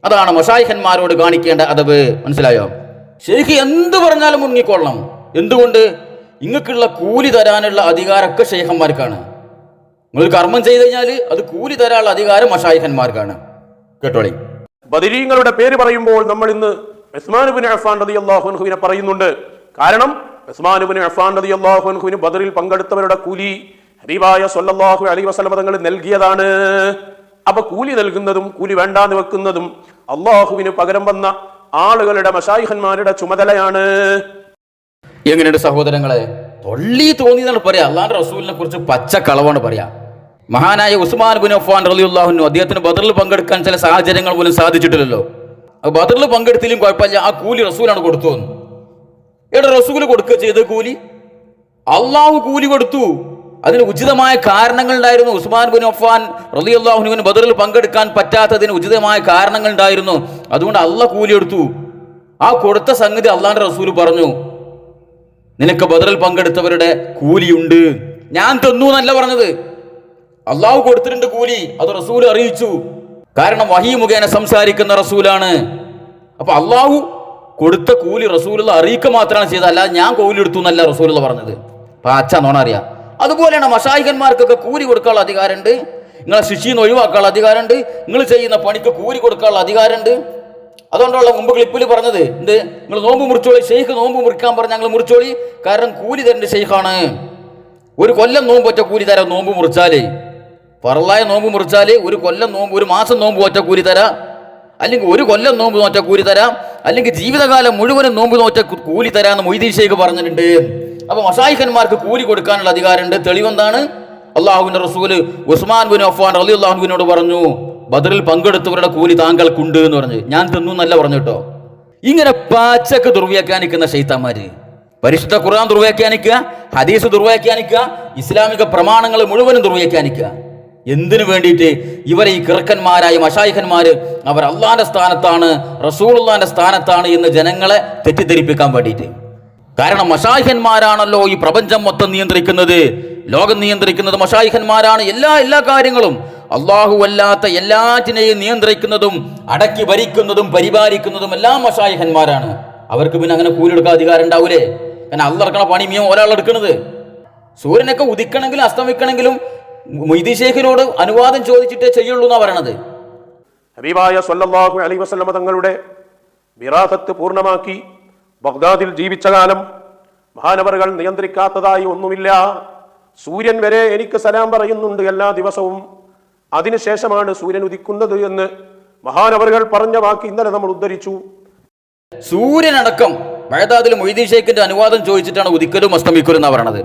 അതാണ് മശായിഖന്മാരോട് കാണിക്കേണ്ട അദബ്. മനസ്സിലായോ? ഷെയ്ഖ് എന്ത് പറഞ്ഞാലും മുങ്ങിക്കൊള്ളണം. എന്തുകൊണ്ട്? ഇങ്ങക്കുള്ള കൂലി തരാനുള്ള അധികാരമൊക്കെ ഷെയ്ഖന്മാർക്കാണ്. നിങ്ങൾ കർമ്മം ചെയ്ത് കഴിഞ്ഞാൽ അത് കൂലി തരാനുള്ള അധികാരം മശായിഖന്മാർക്കാണ്. കേട്ടോളി. ബദരീങ്ങളുടെ പേര് പറയുമ്പോൾ നമ്മൾ ഇന്ന് ഉസ്മാൻ ഇബ്നു അഫ്ഫാൻ റളിയല്ലാഹു അൻഹുവിനെ പറയുന്നുണ്ട്. കാരണം ഉസ്മാൻ ഇബ്നു അഫ്ഫാൻ റളിയല്ലാഹു അൻഹുവിന് ബദറിൽ പങ്കെടുത്തവരുടെ കൂലി ഹബീബായ സ്വല്ലല്ലാഹു അലൈഹി വസല്ലം തങ്ങൾ നൽകിയതാണ്. അപ്പൊ കൂലി നൽകുന്നതും കൂലി വേണ്ടാന്ന് വെക്കുന്നതും അള്ളാഹുവിന് പകരം വന്ന ആളുകളുടെ മശായിഖന്മാരുടെ ചുമതലയാണ്. എങ്ങനെയുണ്ട് സഹോദരങ്ങളെ? തൊള്ളി തോന്നിയതാണ് പറയാ. അള്ളാഹുവിന്റെ റസൂലിനെ കുറിച്ച് പച്ച കളവാണ് പറയാ. മഹാനായ ഉസ്മാൻ ഇബ്നു അഫ്ഫാൻ റളിയല്ലാഹു അൻഹു അദ്ദേഹത്തിന് ബദറിൽ പങ്കെടുക്കാൻ ചില സാഹചര്യങ്ങൾ പോലും സാധിച്ചിട്ടില്ലല്ലോ. ബദറിൽ പങ്കെടുത്തിലും കുഴപ്പമില്ല, ആ കൂലി റസൂലാണ് കൊടുത്തു. ഇവിടെ റസൂല് കൊടുക്കുക ചെയ്ത കൂലി അള്ളാഹു കൂലി കൊടുത്തു. അതിന് ഉചിതമായ കാരണങ്ങൾ ഉണ്ടായിരുന്നു. ഉസ്മാൻ ഇബ്നു അഫ്ഫാൻ റളിയല്ലാഹു അൻഹുവിന് ബദറിൽ പങ്കെടുക്കാൻ പറ്റാത്തതിന് ഉചിതമായ കാരണങ്ങൾ ഉണ്ടായിരുന്നു. അതുകൊണ്ട് അള്ളാഹ് കൂലി എടുത്തു. ആ കൊടുത്ത സംഗതി അള്ളാഹിന്റെ റസൂല് പറഞ്ഞു, നിനക്ക് ബദറിൽ പങ്കെടുത്തവരുടെ കൂലിയുണ്ട്. ഞാൻ തന്നു എന്നല്ല പറഞ്ഞത്, അള്ളാഹു കൊടുത്തിട്ടുണ്ട് കൂലി. അത് റസൂൽ അറിയിച്ചു. കാരണം വഹീ മുഖേന സംസാരിക്കുന്ന റസൂലാണ്. അപ്പൊ അള്ളാഹു കൊടുത്ത കൂലി റസൂലുള്ള അറിയിക്കുക മാത്രമാണ് ചെയ്തത്, അല്ലാതെ ഞാൻ കൂലി എടുത്തു എന്നല്ല റസൂലുള്ള പറഞ്ഞത്. പാച്ച നോണ അറിയാം. അതുപോലെയാണ് മശായിഖന്മാർക്കൊക്കെ കൂലി കൊടുക്കാനുള്ള അധികാരമുണ്ട്. നിങ്ങളെ ശിക്ഷീന്ന് ഒഴിവാക്കാനുള്ള അധികാരമുണ്ട്. നിങ്ങൾ ചെയ്യുന്ന പണിക്ക് കൂലി കൊടുക്കാനുള്ള അധികാരമുണ്ട്. അതുകൊണ്ടുള്ള മുമ്പ് ക്ലിപ്പിൽ പറഞ്ഞത് എന്ത്, നിങ്ങൾ നോമ്പ് മുറിച്ചോളി, ഷെയ്ഖ് നോമ്പ് മുറിക്കാൻ പറഞ്ഞ് ഞങ്ങൾ മുറിച്ചോളി, കാരണം കൂലി തരേണ്ട ഷെയ്ഖാണ്. ഒരു കൊല്ലം നോമ്പ് ഒറ്റ കൂലി തരാം. നോമ്പ് മുറിച്ചാലേ, ഫർളായ നോമ്പ് മുറിച്ചാല് ഒരു കൊല്ലം നോമ്പ്, ഒരു മാസം നോമ്പ് ഒറ്റ കൂലി തരാം, അല്ലെങ്കിൽ ഒരു കൊല്ലം നോമ്പ് നോറ്റ കൂലി തരാം, അല്ലെങ്കിൽ ജീവിതകാലം മുഴുവനും നോമ്പ് നോറ്റ കൂലി തരാമെന്ന് മൊയ്തീൻ ഷെയ്ഖ് പറഞ്ഞിട്ടുണ്ട്. അപ്പൊ മശായിഖന്മാർക്ക് കൂലി കൊടുക്കാനുള്ള അധികാരമുണ്ട്. തെളിവെന്താണ്? അള്ളാഹുവിന്റെ റസൂല് ഉസ്മാൻ ഇബ്നു അഫ്ഫാൻ റളിയല്ലാഹു അൻഹുവിനോട് പറഞ്ഞു, ബദറിൽ പങ്കെടുത്തവരുടെ കൂലി താങ്കൾക്കുണ്ട് എന്ന് പറഞ്ഞു. ഞാൻ തന്നു എന്നല്ല പറഞ്ഞു കേട്ടോ. ഇങ്ങനെ പാച്ചക്ക് ദുർവ്യാഖ്യാനിക്കുന്ന ശൈത്താന്മാര് പരിശുദ്ധ ഖുർആൻ ദുർവ്യാഖ്യാനിക്കുക, ഹദീസ് ദുർവ്യാഖ്യാനിക്കുക, ഇസ്ലാമിക പ്രമാണങ്ങൾ മുഴുവനും ദുർവ്യാഖ്യാനിക്കുക. എന്തിനു വേണ്ടിയിട്ട്? ഇവരെ ഈ കിറുക്കന്മാരായ മശായിഖന്മാര് അവർ അള്ളാന്റെ സ്ഥാനത്താണ്, റസൂലുള്ളാന്റെ സ്ഥാനത്താണ് എന്ന് ജനങ്ങളെ തെറ്റിദ്ധരിപ്പിക്കാൻ വേണ്ടിയിട്ട്. കാരണം മശായിഖന്മാരാണല്ലോ ഈ പ്രപഞ്ചം മൊത്തം നിയന്ത്രിക്കുന്നത്, ലോകം നിയന്ത്രിക്കുന്നത് മശായിഖന്മാരാണ്. എല്ലാ കാര്യങ്ങളും അള്ളാഹു അല്ലാത്ത എല്ലാറ്റിനെയും നിയന്ത്രിക്കുന്നതും അടക്കി ഭരിക്കുന്നതും പരിപാലിക്കുന്നതും എല്ലാം മശായിഖന്മാരാണ്. അവർക്ക് പിന്നെ അങ്ങനെ കൂലിയെടുക്കാൻ അധികാരം ഉണ്ടാവൂലേ? കാരണം അള്ളറക്കണ പണി മിയോ ഒരാളെടുക്കണത്. സൂര്യനൊക്കെ ഉദിക്കണമെങ്കിലും അസ്തമിക്കണമെങ്കിലും മൊയ്തി ശേഖിനോട് അനുവാദം ചോദിച്ചിട്ടേ ചെയ്യുള്ളൂ എന്നാ പറയണത്. ഹബീബായ സ്വല്ലല്ലാഹു അലൈഹി വസല്ലമ തങ്ങളുടെ വിറാസത്ത് പൂർണ്ണമാക്കി ബഗ്ദാദിൽ ജീവിച്ച കാലം മഹാനവറുകൾ നിയന്ത്രിക്കാത്തതായി ഒന്നുമില്ല. സൂര്യൻ വരെ എനിക്ക് സലാം പറയുന്നുണ്ട് എല്ലാ ദിവസവും, അതിനുശേഷമാണ് സൂര്യൻ ഉദിക്കുന്നത് എന്ന് മഹാനവറുകൾ പറഞ്ഞ വാക്ക് ഇന്നലെ നമ്മൾ ഉദ്ധരിച്ചു. സൂര്യനടക്കം ബഗ്ദാദിൽ മൊയ്തി ശേഖിന്റെ അനുവാദം ചോദിച്ചിട്ടാണ് ഉദിക്കലും അസ്തമിക്കലും എന്നാ പറയണത്.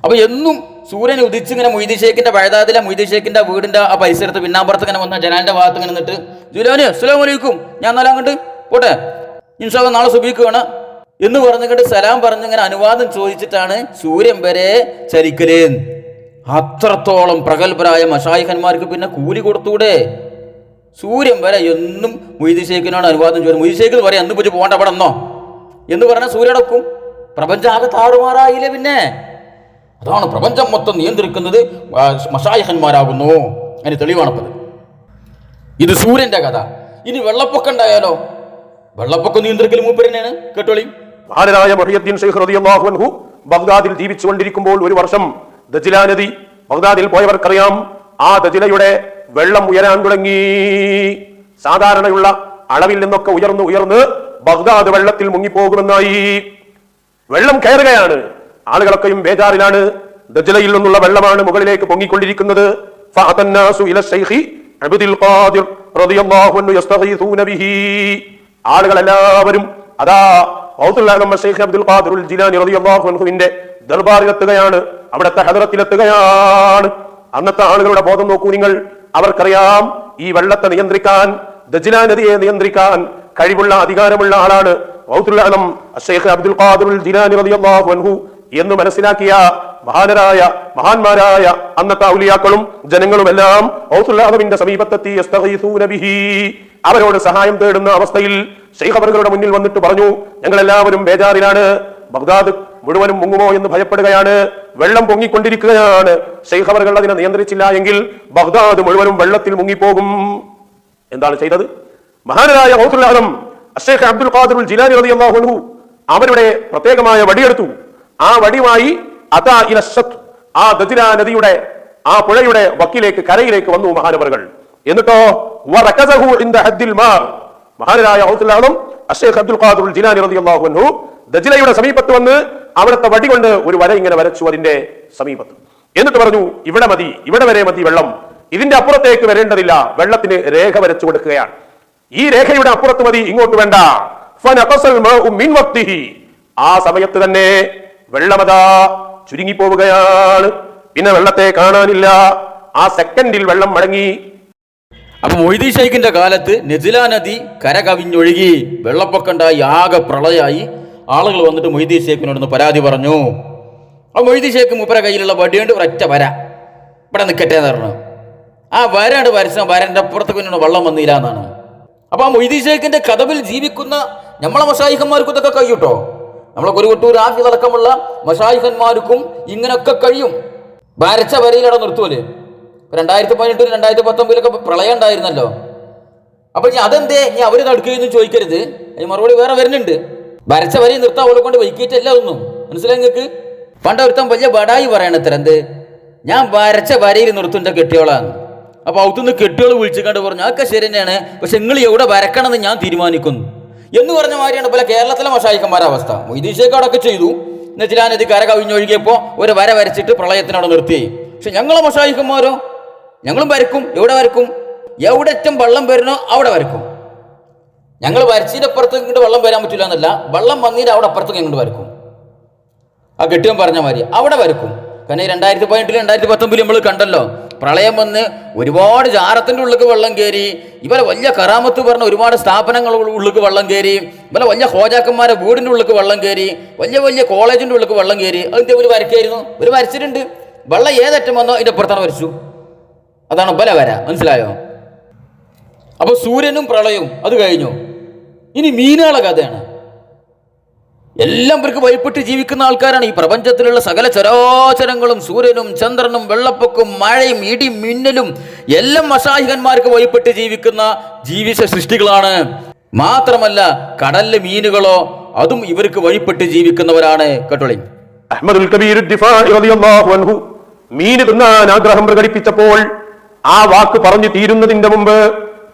അപ്പൊ എന്നും സൂര്യൻ ഉദിച്ചിങ്ങനെ മൊയ്തി ശേഖിന്റെ ബഗ്ദാദിലെ മൊയ്തി ശേഖിന്റെ വീടിന്റെ ആ പരിസരത്ത് പിന്നാമ്പുറത്ത് ഇങ്ങനെ വന്ന ജനാലിന്റെ ഭാഗത്ത് ഇങ്ങനെ നിന്നിട്ട് ജുലാന് അസ്സലാമു അലൈക്കും, ഞാൻ നാളെ അങ്ങോട്ട് പോട്ടെ, ഇൻഷാ അല്ലാഹ് നാളെ സുബഹിക്ക് വേണം എന്ന് പറഞ്ഞിട്ട് സലാം പറഞ്ഞിങ്ങനെ അനുവാദം ചോദിച്ചിട്ടാണ് സൂര്യൻ വരെ ചലിക്കല്. അത്രത്തോളം പ്രഗത്ഭരായ മശായിഖന്മാർക്ക് പിന്നെ കൂലി കൊടുത്തൂടെ? സൂര്യൻ വരെ എന്നും മൊയ്തി ശേഖിനോട് അനുവാദം ചോദിക്കും. മൊയ്തി ശേഖ് പറയാം എന്ന് പോയി പോകണ്ട അവിടെ എന്നോ എന്ന് പറഞ്ഞാൽ സൂര്യടക്കും. പ്രപഞ്ചം ആകെ താറുമാറായില്ലേ? പിന്നെ അതാണ് പ്രപഞ്ചം മൊത്തം നിയന്ത്രിക്കുന്നത് മശായിഖന്മാരാകുന്നു. അതിന് തെളിവാണപ്പത്. ഇത് സൂര്യന്റെ കഥ. ഇനി വെള്ളപ്പൊക്കം ഉണ്ടായാലോ? വെള്ളപ്പൊക്കം നിയന്ത്രിക്കൽ മൂപ്പരനെയാണ്. കേട്ടോളി. മഹാനായ മുഹയ്യദ്ദീൻ ശൈഖ് റളിയല്ലാഹു അൻഹു ബഗ്ദാദിൽ ജീവിച്ചുകൊണ്ടിരിക്കുമ്പോൾ ഒരു വർഷം ദജ്ല നദി, ബഗ്ദാദിൽ പോയവർക്കറിയാം, ആ ദജ്ലയുടെ വെള്ളം ഉയരാൻ തുടങ്ങി. സാധാരണയുള്ള അളവിൽ നിന്നൊക്കെ ഉയർന്ന് ബഗ്ദാദ് വെള്ളത്തിൽ മുങ്ങിപ്പോകുമെന്നായി. വെള്ളം കയറുകയാണ്. ആളുകളൊക്കെയും ബേജാറിലാണ്. ദജ്ലയിൽ നിന്നുള്ള വെള്ളമാണ് മുകളിലേക്ക് പൊങ്ങിക്കൊണ്ടിരിക്കുന്നത്. ഫഅതന്നാസു ഇല ശൈഖി അബ്ദുൽ ഖാദിർ റളിയല്ലാഹു അൻഹു യസ്തഗീസൂന ബിഹി. ആളുകളെല്ലാവരും അതാ ശൈഖ് അബ്ദുൽ ഖാദിർ ജിലാനി റളിയല്ലാഹു അൻഹുവിന്റെ ദർബാറിലെത്തുകയാണ്, അവിടുത്തെ ഹദറത്തിലെത്തുകയാണ്. അന്നത്തെ ആളുകളുടെ ബോധം നോക്കൂ നിങ്ങൾ. അവർക്കറിയാം ഈ വെള്ളത്തെ നിയന്ത്രിക്കാൻ, ദജ്ല നദിയെ നിയന്ത്രിക്കാൻ കഴിവുള്ള അധികാരമുള്ള ആളാണ് ശൈഖ് അബ്ദുൽ ഖാദിർ ജിലാനി റളിയല്ലാഹു അൻഹു എന്ന് മനസ്സിലാക്കിയ മഹാന്മാരായ അന്നത്തെ ഔലിയാക്കളും ജനങ്ങളുമെല്ലാം ഔസുല്ലാഹുവിന്റെ സമീപത്തെത്തി യസ്തഗീസൂന ബിഹി. അവരോട് സഹായം തേടുന്ന അവസ്ഥയിൽ ശൈഖ് അവരുടെ മുന്നിൽ വന്നിട്ട് പറഞ്ഞു, ഞങ്ങളെല്ലാവരും ബേജാറിലാണ്, ബഗ്ദാദ് മുഴുവനും മുങ്ങുമോ എന്ന് ഭയപ്പെടുകയാണ്, വെള്ളം പൊങ്ങിക്കൊണ്ടിരിക്കുകയാണ്. ശൈഖ് അവർ അതിനെ നിയന്ത്രിച്ചില്ല എങ്കിൽ ബഗ്ദാദ് മുഴുവനും വെള്ളത്തിൽ മുങ്ങിപ്പോകും. എന്താണ് ചെയ്തത്? മഹാനായ ഔസുല്ലാഹും ശൈഖ് അബ്ദുൽ ഖാദിർ ജിലാനി റളിയല്ലാഹു അൻഹു അവരുടെ പ്രത്യേകമായ വടിയെടുത്തു. ആ വടിയുമായി അതാ ഇല ശത്ത്, ആ ദജ്ല നദിയുടെ ആ പുഴയുടെ വക്കിലേക്ക്, കരയിലേക്ക് വന്നു മഹാനവറുകൾ. എന്നിട്ടോ വറകസഹു ഇൻദ ഹദ്ദിൽ മാ, മഹാനായ ഔസുല്ലാഹും ശൈഖ് അബ്ദുൽ ഖാദിർ ജിലാനി റളിയല്ലാഹു അൻഹു ദജ്ലയുടെ സമീപത്ത് വന്ന് അവിടുത്തെ വടി കൊണ്ട് ഒരു വര ഇങ്ങനെ വരച്ചു അതിന്റെ സമീപത്ത്. എന്നിട്ട് പറഞ്ഞു, ഇവിടെ മതി, ഇവിടെ വരെ മതി വെള്ളം, ഇതിന്റെ അപ്പുറത്തേക്ക് വരേണ്ടതില്ല. വെള്ളത്തിന് രേഖ വരച്ചു കൊടുക്കുകയാണ്. ഈ രേഖയുടെ അപ്പുറത്ത് മതി, ഇങ്ങോട്ട് വേണ്ട. ഫനഖസൽ മാഉ മിൻ വഖ്തിഹി, ആ സമയത്ത് തന്നെ വെള്ളമതാ ചുരുങ്ങിപ്പോവുകയാണ്. പിന്നെ വെള്ളത്തെ കാണാനില്ല. ആ സെക്കൻഡിൽ വെള്ളം മടങ്ങി. അപ്പൊ മൊയ്തി ശൈഖിന്റെ കാലത്ത് ദജ്ല നദി കര കവിഞ്ഞൊഴുകി, വെള്ളപ്പൊക്കണ്ടായി, ആകെ പ്രളയായി. ആളുകൾ വന്നിട്ട് മൊയ്തി ശൈഖിനോടൊന്ന് പരാതി പറഞ്ഞു. ആ മൊയ്തി ശൈഖ് മൂപ്പര കയ്യിലുള്ള വടിയുണ്ട് ഒരൊറ്റ വര, ഇവിടെ നിൽക്കട്ടെ എന്ന് പറഞ്ഞു. ആ വരണ്ട് വരച്ച വരന്റെ അപ്പുറത്ത് പിന്നെ വെള്ളം വന്നില്ല എന്നാണ്. അപ്പൊ ആ മൊയ്തി ശൈഖിന്റെ കതവിൽ ജീവിക്കുന്ന നമ്മളെ മശായിഖന്മാർക്കും ഇതൊക്കെ കഴിയൂട്ടോ. നമ്മളെ കുരുവട്ടൂർ ഹാഫിദ് അടക്കമുള്ള മശായിഖന്മാർക്കും ഇങ്ങനൊക്കെ കഴിയും. വരച്ച വരയിലവിടെ നിർത്തുമല്ലേ? 2018 2019 പ്രളയം ഉണ്ടായിരുന്നല്ലോ. അപ്പൊ ഇനി അതെന്തേ ഇനി അവര് തടുക്കുകയെന്ന് ചോദിക്കരുത്. ഈ മറുപടി വേറെ വരുന്നുണ്ട്. വരച്ച വരയിൽ നിർത്താൻ അവളെ കൊണ്ട് വൈകിട്ടല്ല ഒന്നും. മനസ്സിലായി നിങ്ങൾക്ക്? പണ്ട് ഒരുത്തം വലിയ ബടായി പറയണത്ര, എന്ത് ഞാൻ വരച്ച വരയിൽ നിർത്തുന്ന കെട്ടിയോളാന്ന്. അപ്പൊ അവിടുന്ന് കെട്ടിയോള് വിളിച്ചു കണ്ട് പറഞ്ഞു, അതൊക്കെ ശരി തന്നെയാണ്, പക്ഷെ നിങ്ങൾ എവിടെ വരക്കണമെന്ന് ഞാൻ തീരുമാനിക്കുന്നു എന്ന് പറഞ്ഞ മാതിരിയാണ് പല കേരളത്തിലെ മശായിഖന്മാരുടെ അവസ്ഥ. മൊയ്തി ശൈഖ് അടക്കം ചെയ്തു. ദജ്ല നദി കര കവിഞ്ഞൊഴുകിയപ്പോ ഒരു വര വരച്ചിട്ട് പ്രളയത്തിനവിടെ നിർത്തി. പക്ഷെ ഞങ്ങളെ മശായിഖന്മാരോ, ഞങ്ങളും വരക്കും. എവിടെ വരക്കും? എവിടെ ഏറ്റവും വെള്ളം വരുന്നോ അവിടെ വരക്കും. ഞങ്ങൾ വരച്ചിന്റെ അപ്പുറത്ത് ഇങ്ങോട്ട് വെള്ളം വരാൻ പറ്റില്ല എന്നല്ല, വെള്ളം വന്നിട്ട് അവിടെ അപ്പുറത്തേക്ക് ഇങ്ങോട്ട് വരക്കും. ആ കെട്ടിയവൻ പറഞ്ഞ മാതിരി അവിടെ വരക്കും. കാരണം 2018 2019 നമ്മൾ കണ്ടല്ലോ, പ്രളയം വന്ന് ഒരുപാട് ജാറത്തിൻ്റെ ഉള്ളിലേക്ക് വെള്ളം കയറി, ഇവരെ വലിയ കറാമത്ത് പറഞ്ഞ ഒരുപാട് സ്ഥാപനങ്ങളുടെ ഉള്ളിലേക്ക് വെള്ളം കയറി, ഇവരെ വലിയ ഹോജാക്കന്മാരെ വീടിൻ്റെ ഉള്ളിലേക്ക് വെള്ളം കയറി, വലിയ വലിയ കോളേജിൻ്റെ ഉള്ളിലേക്ക് വെള്ളം കയറി. അതിൻ്റെ ഒരു വരയ്ക്കായിരുന്നു, ഒരു വരച്ചിട്ടുണ്ട്. വെള്ളം ഏതറ്റം വന്നോ അതിൻ്റെ അപ്പുറത്താണ് വരച്ചു. അതാണ് ബല വര. മനസ്സിലായോ? അപ്പോൾ സൂര്യനും പ്രളയവും അത് കഴിഞ്ഞു. ഇനി മീനുകളെ കഥയാണ്. എല്ലാം ഇവർക്ക് ഭയപ്പെട്ട് ജീവിക്കുന്ന ആൾക്കാരാണ്. ഈ പ്രപഞ്ചത്തിലുള്ള സകല ചരാചരങ്ങളും, സൂര്യനും ചന്ദ്രനും വെള്ളപ്പൊക്കവും മഴയും ഇടിയും മിന്നലും എല്ലാം മശായിഖന്മാർക്ക് ഭയപ്പെട്ട് ജീവിക്കുന്ന ജീവിച്ച സൃഷ്ടികളാണ്. മാത്രമല്ല കടലിലെ മീനുകളോ അതും ഇവർക്ക് വഴിപ്പെട്ട് ജീവിക്കുന്നവരാണ്. കേട്ടോളി. അഹ്മദുൽ കബീർ ദിഫാഇ റളിയല്ലാഹു അൻഹു മീൻ തിന്നാൻ ആഗ്രഹം പ്രകടിപ്പിച്ചപ്പോൾ ആ വാക്ക് പറഞ്ഞു തീരുന്നതിന്റെ മുമ്പ്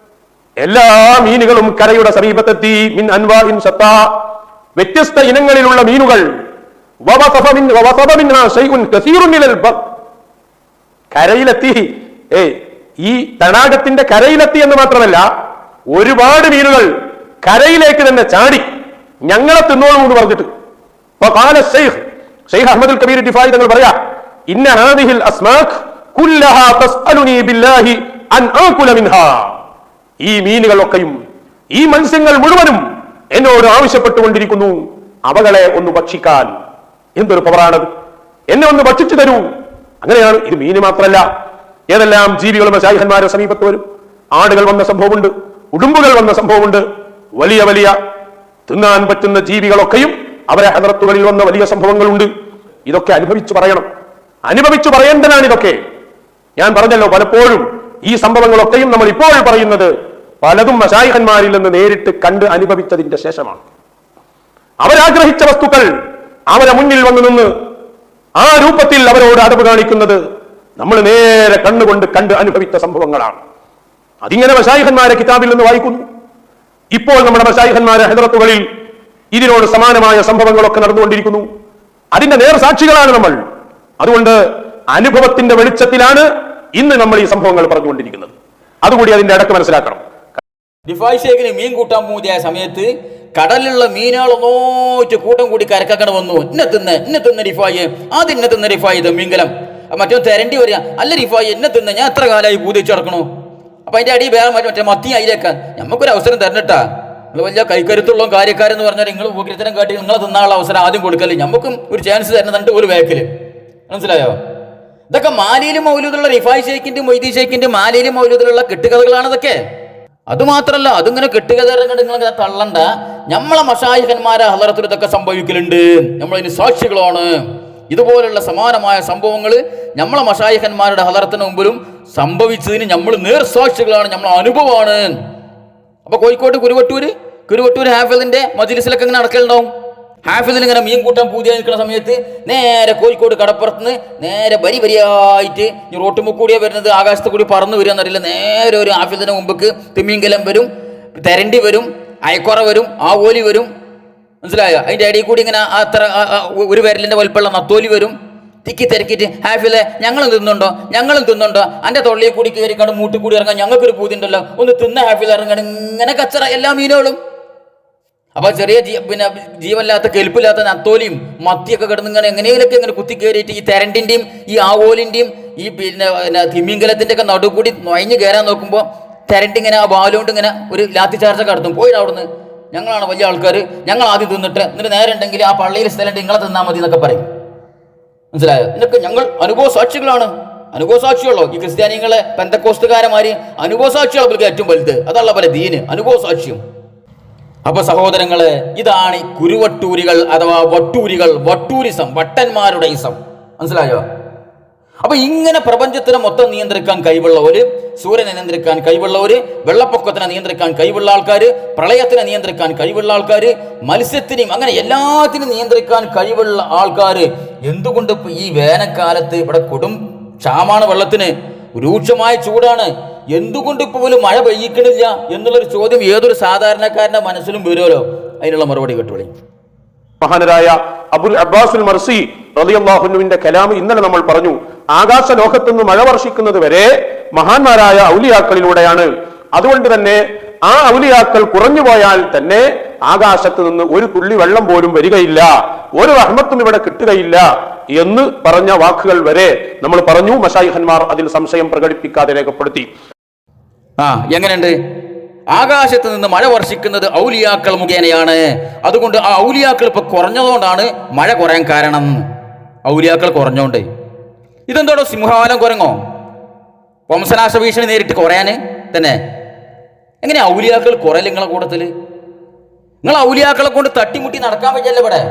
എല്ലാ മീനുകളും കരയുടെ സമീപത്തെത്തി. മിൻ അൻവാഇൻ ശത്താ, വ്യത്യസ്ത ഇനങ്ങളിലുള്ള മീനുകൾ. കരയിലെത്തി. ഈ തടാകത്തിന്റെ കരയിലെത്തി എന്ന് മാത്രമല്ല, ഒരുപാട് മീനുകൾ കരയിലേക്ക് തന്നെ ചാടി ഞങ്ങളെ തിന്നോളൂ എന്ന് പറഞ്ഞിട്ട്. ഷെയ്ഖ് അഹ്മദുൽ കബീർ ദിഫാഇ തങ്ങൾ പറയാ, ഇന്ന ഹാദിഹിൽ അസ്മാക് കുല്ലഹാ തസ്അലുനി ബില്ലാഹി അൻ ആകുല മിൻഹാ. ഈ മീനുകളൊക്കെയും, ഈ മത്സ്യങ്ങൾ മുഴുവനും എന്നോട് ആവശ്യപ്പെട്ടുകൊണ്ടിരിക്കുന്നു അവകളെ ഒന്ന് ഭക്ഷിക്കാൻ. എന്തൊരു പവറാണത്! എന്നെ ഒന്ന് ഭക്ഷിച്ചു തരൂ. അങ്ങനെയാണ്. ഇത് മീന് മാത്രമല്ല, ഏതെല്ലാം ജീവികളും മശായിഖന്മാരുടെ സമീപത്ത് വരും. ആടുകൾ വന്ന സംഭവമുണ്ട്, ഉടുമ്പുകൾ വന്ന സംഭവമുണ്ട്. വലിയ വലിയ തിന്നാൻ പറ്റുന്ന ജീവികളൊക്കെയും അവരെ ഹദറത്തുകളിൽ വന്ന വലിയ സംഭവങ്ങളുണ്ട്. ഇതൊക്കെ അനുഭവിച്ചു പറയണം, അനുഭവിച്ചു പറയേണ്ടതാണ് ഇതൊക്കെ. ഞാൻ പറഞ്ഞല്ലോ, പലപ്പോഴും ഈ സംഭവങ്ങളൊക്കെയും നമ്മൾ ഇപ്പോൾ പറയുന്നത് പലതും മശായിഖന്മാരിൽ നിന്ന് നേരിട്ട് കണ്ട് അനുഭവിച്ചതിന്റെ ശേഷമാണ്. അവരാഗ്രഹിച്ച വസ്തുക്കൾ അവരെ മുന്നിൽ വന്നു നിന്ന് ആ രൂപത്തിൽ അവരോട് അടവ് കാണിക്കുന്നത് നമ്മൾ നേരെ കണ്ണുകൊണ്ട് കണ്ട് അനുഭവിച്ച സംഭവങ്ങളാണ്. അതിങ്ങനെ മശായിഖന്മാരെ കിതാബിൽ നിന്ന് വായിക്കുന്നു. ഇപ്പോൾ നമ്മുടെ മശായിഖന്മാരെ ഹദറത്തുകളിൽ ഇതിനോട് സമാനമായ സംഭവങ്ങളൊക്കെ നടന്നുകൊണ്ടിരിക്കുന്നു. അതിന്റെ നേർസാക്ഷികളാണ് നമ്മൾ. അതുകൊണ്ട് അനുഭവത്തിന്റെ വെളിച്ചത്തിലാണ് ഇന്ന് നമ്മൾ ഈ സംഭവങ്ങൾ പറഞ്ഞുകൊണ്ടിരിക്കുന്നത്. അതുകൂടി അതിന്റെ അടക്ക് മനസ്സിലാക്കണം. ദിഫാഇ ഷേഖിന് മീൻ കൂട്ടാൻ പൂതിയായ സമയത്ത് കടലിലുള്ള മീനുകളൊന്നോറ്റ് കൂട്ടം കൂടി കരക്കക്കണ വന്നു. ഇന്നെ തിന്ന റിഫായി, ആദ്യം ഇന്നെ തിന്ന റിഫായി മീങ്കലം. മറ്റോ തെരണ്ടി വരിക, അല്ല റിഫായി എന്നെ തിന്ന, ഞാൻ എത്ര കാലമായി പൂതിച്ച് നടക്കണു. അപ്പൊ അതിന്റെ അടി വേറെ മറ്റേ മത്തി അയിലേക്കാൻ നമുക്കൊരു അവസരം തരണിട്ടാ. നിങ്ങൾ വലിയ കൈക്കരുത്തുള്ള കാര്യക്കാരെന്ന് പറഞ്ഞാൽ നിങ്ങൾ ഉപകൃതരം കാട്ടി നിങ്ങളെ തിന്നാനുള്ള അവസരം ആദ്യം കൊടുക്കല്, നമുക്കും ഒരു ചാൻസ് തരുന്നുണ്ട് ഒരു വേക്കല്. മനസ്സിലായോ? ഇതൊക്കെ മാലിയിലും മൗലൂദുള്ള റിഫായി ഷേഖിന്റെ മൊയ്തീൻ ഷേഖിന്റെ മാലിയിലും മൗലൂദിലുള്ള കെട്ടുകഥകളാണ് ഇതൊക്കെ. അതുമാത്രല്ല, അതിങ്ങനെ കെട്ടുകഥ നിങ്ങളിങ്ങനെ തള്ളണ്ട. നമ്മളെ മശായിഖന്മാരെ ഹദറത്തിൽ ഇതൊക്കെ സംഭവിക്കലുണ്ട്, നമ്മളതിന് സാക്ഷികളാണ്. ഇതുപോലുള്ള സമാനമായ സംഭവങ്ങൾ നമ്മളെ മശായിഖന്മാരുടെ ഹദറത്തിന് മുമ്പിലും സംഭവിച്ചതിന് നമ്മൾ നേർസാക്ഷികളാണ്, നമ്മളെ അനുഭവമാണ്. അപ്പൊ കോഴിക്കോട് കുരുവട്ടൂർ ഹാഫിദിന്റെ മജ്ലിസിലൊക്കെ ഇങ്ങനെ നടക്കലുണ്ടാവും. ഹാഫിദിൽ ഇങ്ങനെ മീൻ കൂട്ടാൻ പൂജയായി നിൽക്കുന്ന സമയത്ത് നേരെ കോഴിക്കോട് കടപ്പുറത്തുനിന്ന് നേരെ വരി വരിയായിട്ട് റോട്ടുമുക്കൂടിയാ വരുന്നത്, ആകാശത്ത് കൂടി പറന്ന് വരിക എന്നറിയില്ല. നേരെ ഒരു ഹാഫിദിന് മുമ്പ് തിമിംഗലം വരും, തെരണ്ടി വരും, അയക്കുറ വരും, ആവോലി വരും. മനസ്സിലായോ? അതിന്റെ ഇടയിൽ കൂടി ഇങ്ങനെ അത്ര ഒരു വിരലിന്റെ വലുപ്പമുള്ള നത്തോലി വരും. തിക്കി തിരക്കിയിട്ട് ഹാഫിലെ ഞങ്ങളും തിന്നുണ്ടോ അന്റെ തൊള്ളിയെ കൂടി കയറിക്കാണ്ട് മൂട്ടി കൂടി ഇറങ്ങാൻ ഞങ്ങൾക്കൊരു പൂതിണ്ടല്ലോ, ഒന്ന് തിന്ന ഹാഫിൽ ഇറങ്ങാൻ. ഇങ്ങനെ കച്ചറ എല്ലാ മീനുകളും. അപ്പൊ ചെറിയ ജീവനില്ലാത്ത കെൽപ്പില്ലാത്ത നത്തോലിയും മത്തിയൊക്കെ കിടന്ന് ഇങ്ങനെ എങ്ങനെയൊക്കെ ഇങ്ങനെ കുത്തി കയറിയിട്ട് ഈ തെരണ്ടിന്റെയും ഈ ആവോലിന്റെയും ഈ തിമിംഗലത്തിന്റെ ഒക്കെ നടുക്കൂടി നൊയഞ്ഞു കയറാൻ നോക്കുമ്പോൾ തെരണ്ടിങ്ങനെ ആ ബാലുകൊണ്ട് ഇങ്ങനെ ഒരു ലാത്തി ചാർജൊക്കെ നടത്തും. പോയിട്ട് അവിടുന്ന് ഞങ്ങളാണ് വലിയ ആൾക്കാർ, ഞങ്ങൾ ആദ്യം തിന്നിട്ട് എന്നിട്ട് നേരെ ഉണ്ടെങ്കിൽ ആ പള്ളിയിൽ സ്ഥലം നിങ്ങളെ തിന്നാൽ മതി എന്നൊക്കെ പറയും. മനസ്സിലായോ? ഇതൊക്കെ ഞങ്ങൾ അനുഭവ സാക്ഷികളാണ്. അനുഭവ സാക്ഷിയുള്ളോ? ഈ ക്രിസ്ത്യാനികളെ പെന്തക്കോസ്തുകാരന്മാര് അനുഭവ സാക്ഷികളെ ഏറ്റവും വലുത്. അതല്ല പോലെ ദീന് അനുഭവ സാക്ഷ്യം. അപ്പൊ സഹോദരങ്ങളെ, ഇതാണ് ഈ കുരുവട്ടൂരികൾ അഥവാ വട്ടൂരിസം, വട്ടന്മാരുടെ ഇസം. മനസ്സിലായോ? അപ്പൊ ഇങ്ങനെ പ്രപഞ്ചത്തിനെ മൊത്തം നിയന്ത്രിക്കാൻ കഴിവുള്ളവര്, സൂര്യനെ നിയന്ത്രിക്കാൻ കഴിവുള്ളവര്, വെള്ളപ്പൊക്കത്തിനെ നിയന്ത്രിക്കാൻ കഴിവുള്ള ആൾക്കാര്, പ്രളയത്തിനെ നിയന്ത്രിക്കാൻ കഴിവുള്ള ആൾക്കാര്, മത്സ്യത്തിനെയും അങ്ങനെ എല്ലാത്തിനും നിയന്ത്രിക്കാൻ കഴിവുള്ള ആൾക്കാര് എന്തുകൊണ്ട് ഈ വേനൽക്കാലത്ത് ഇവിടെ കൊടും ക്ഷാമാണ്, വെള്ളത്തിന് രൂക്ഷമായ ചൂടാണ്, എന്തുകൊണ്ട് ഇപ്പോൾ പോലും മഴ പെയ്യിക്കണില്ല എന്നുള്ളൊരു ചോദ്യം ഏതൊരു സാധാരണക്കാരന്റെ മനസ്സിലും വരുമല്ലോ. അതിനുള്ള മറുപടി കേട്ടോളി. മഹാനരായ അബുൽ അബ്ബാസുൽ മർസി റളിയല്ലാഹു അൻഹുവിന്റെ കലാം ഇന്നലെ നമ്മൾ പറഞ്ഞു. ആകാശ ലോകത്തു നിന്ന് മഴ വർഷിക്കുന്നത് വരെ മഹാന്മാരായ ഔലിയാക്കളിലൂടെയാണ്. അതുകൊണ്ട് തന്നെ ആ ഔലിയാക്കൾ കുറഞ്ഞു പോയാൽ തന്നെ ആകാശത്ത് നിന്ന് ഒരു തുള്ളി വെള്ളം പോലും വരികയില്ല, ഒരു റഹ്മത്തും ഇവിടെ കിട്ടുകയില്ല എന്ന് പറഞ്ഞ വാക്കുകൾ വരെ നമ്മൾ പറഞ്ഞു. മശായിഖന്മാർ അതിൽ സംശയം പ്രകടിപ്പിക്കാതെ രേഖപ്പെടുത്തി. എങ്ങനെയുണ്ട്? ആകാശത്ത് നിന്ന് മഴ വർഷിക്കുന്നത് ഔലിയാക്കൾ മുഖേനയാണ്. അതുകൊണ്ട് ആ ഔലിയാക്കൾ ഇപ്പൊ കുറഞ്ഞതുകൊണ്ടാണ് മഴ കുറയാൻ കാരണം. ഔലിയാക്കൾ കുറഞ്ഞോണ്ട്. ഇതെന്തോടോ സിംഹവാലം കുരങ്ങോ? വംശനാശ ഭീഷണി നേരിട്ട് കുറയാന് തന്നെ എങ്ങനെ ഔലിയാക്കൾ കുറയല്ല നിങ്ങളെ കൂട്ടത്തില്? നിങ്ങൾ ഔലിയാക്കളെ കൊണ്ട് തട്ടിമുട്ടി നടക്കാൻ പറ്റില്ല. ഇവിടെ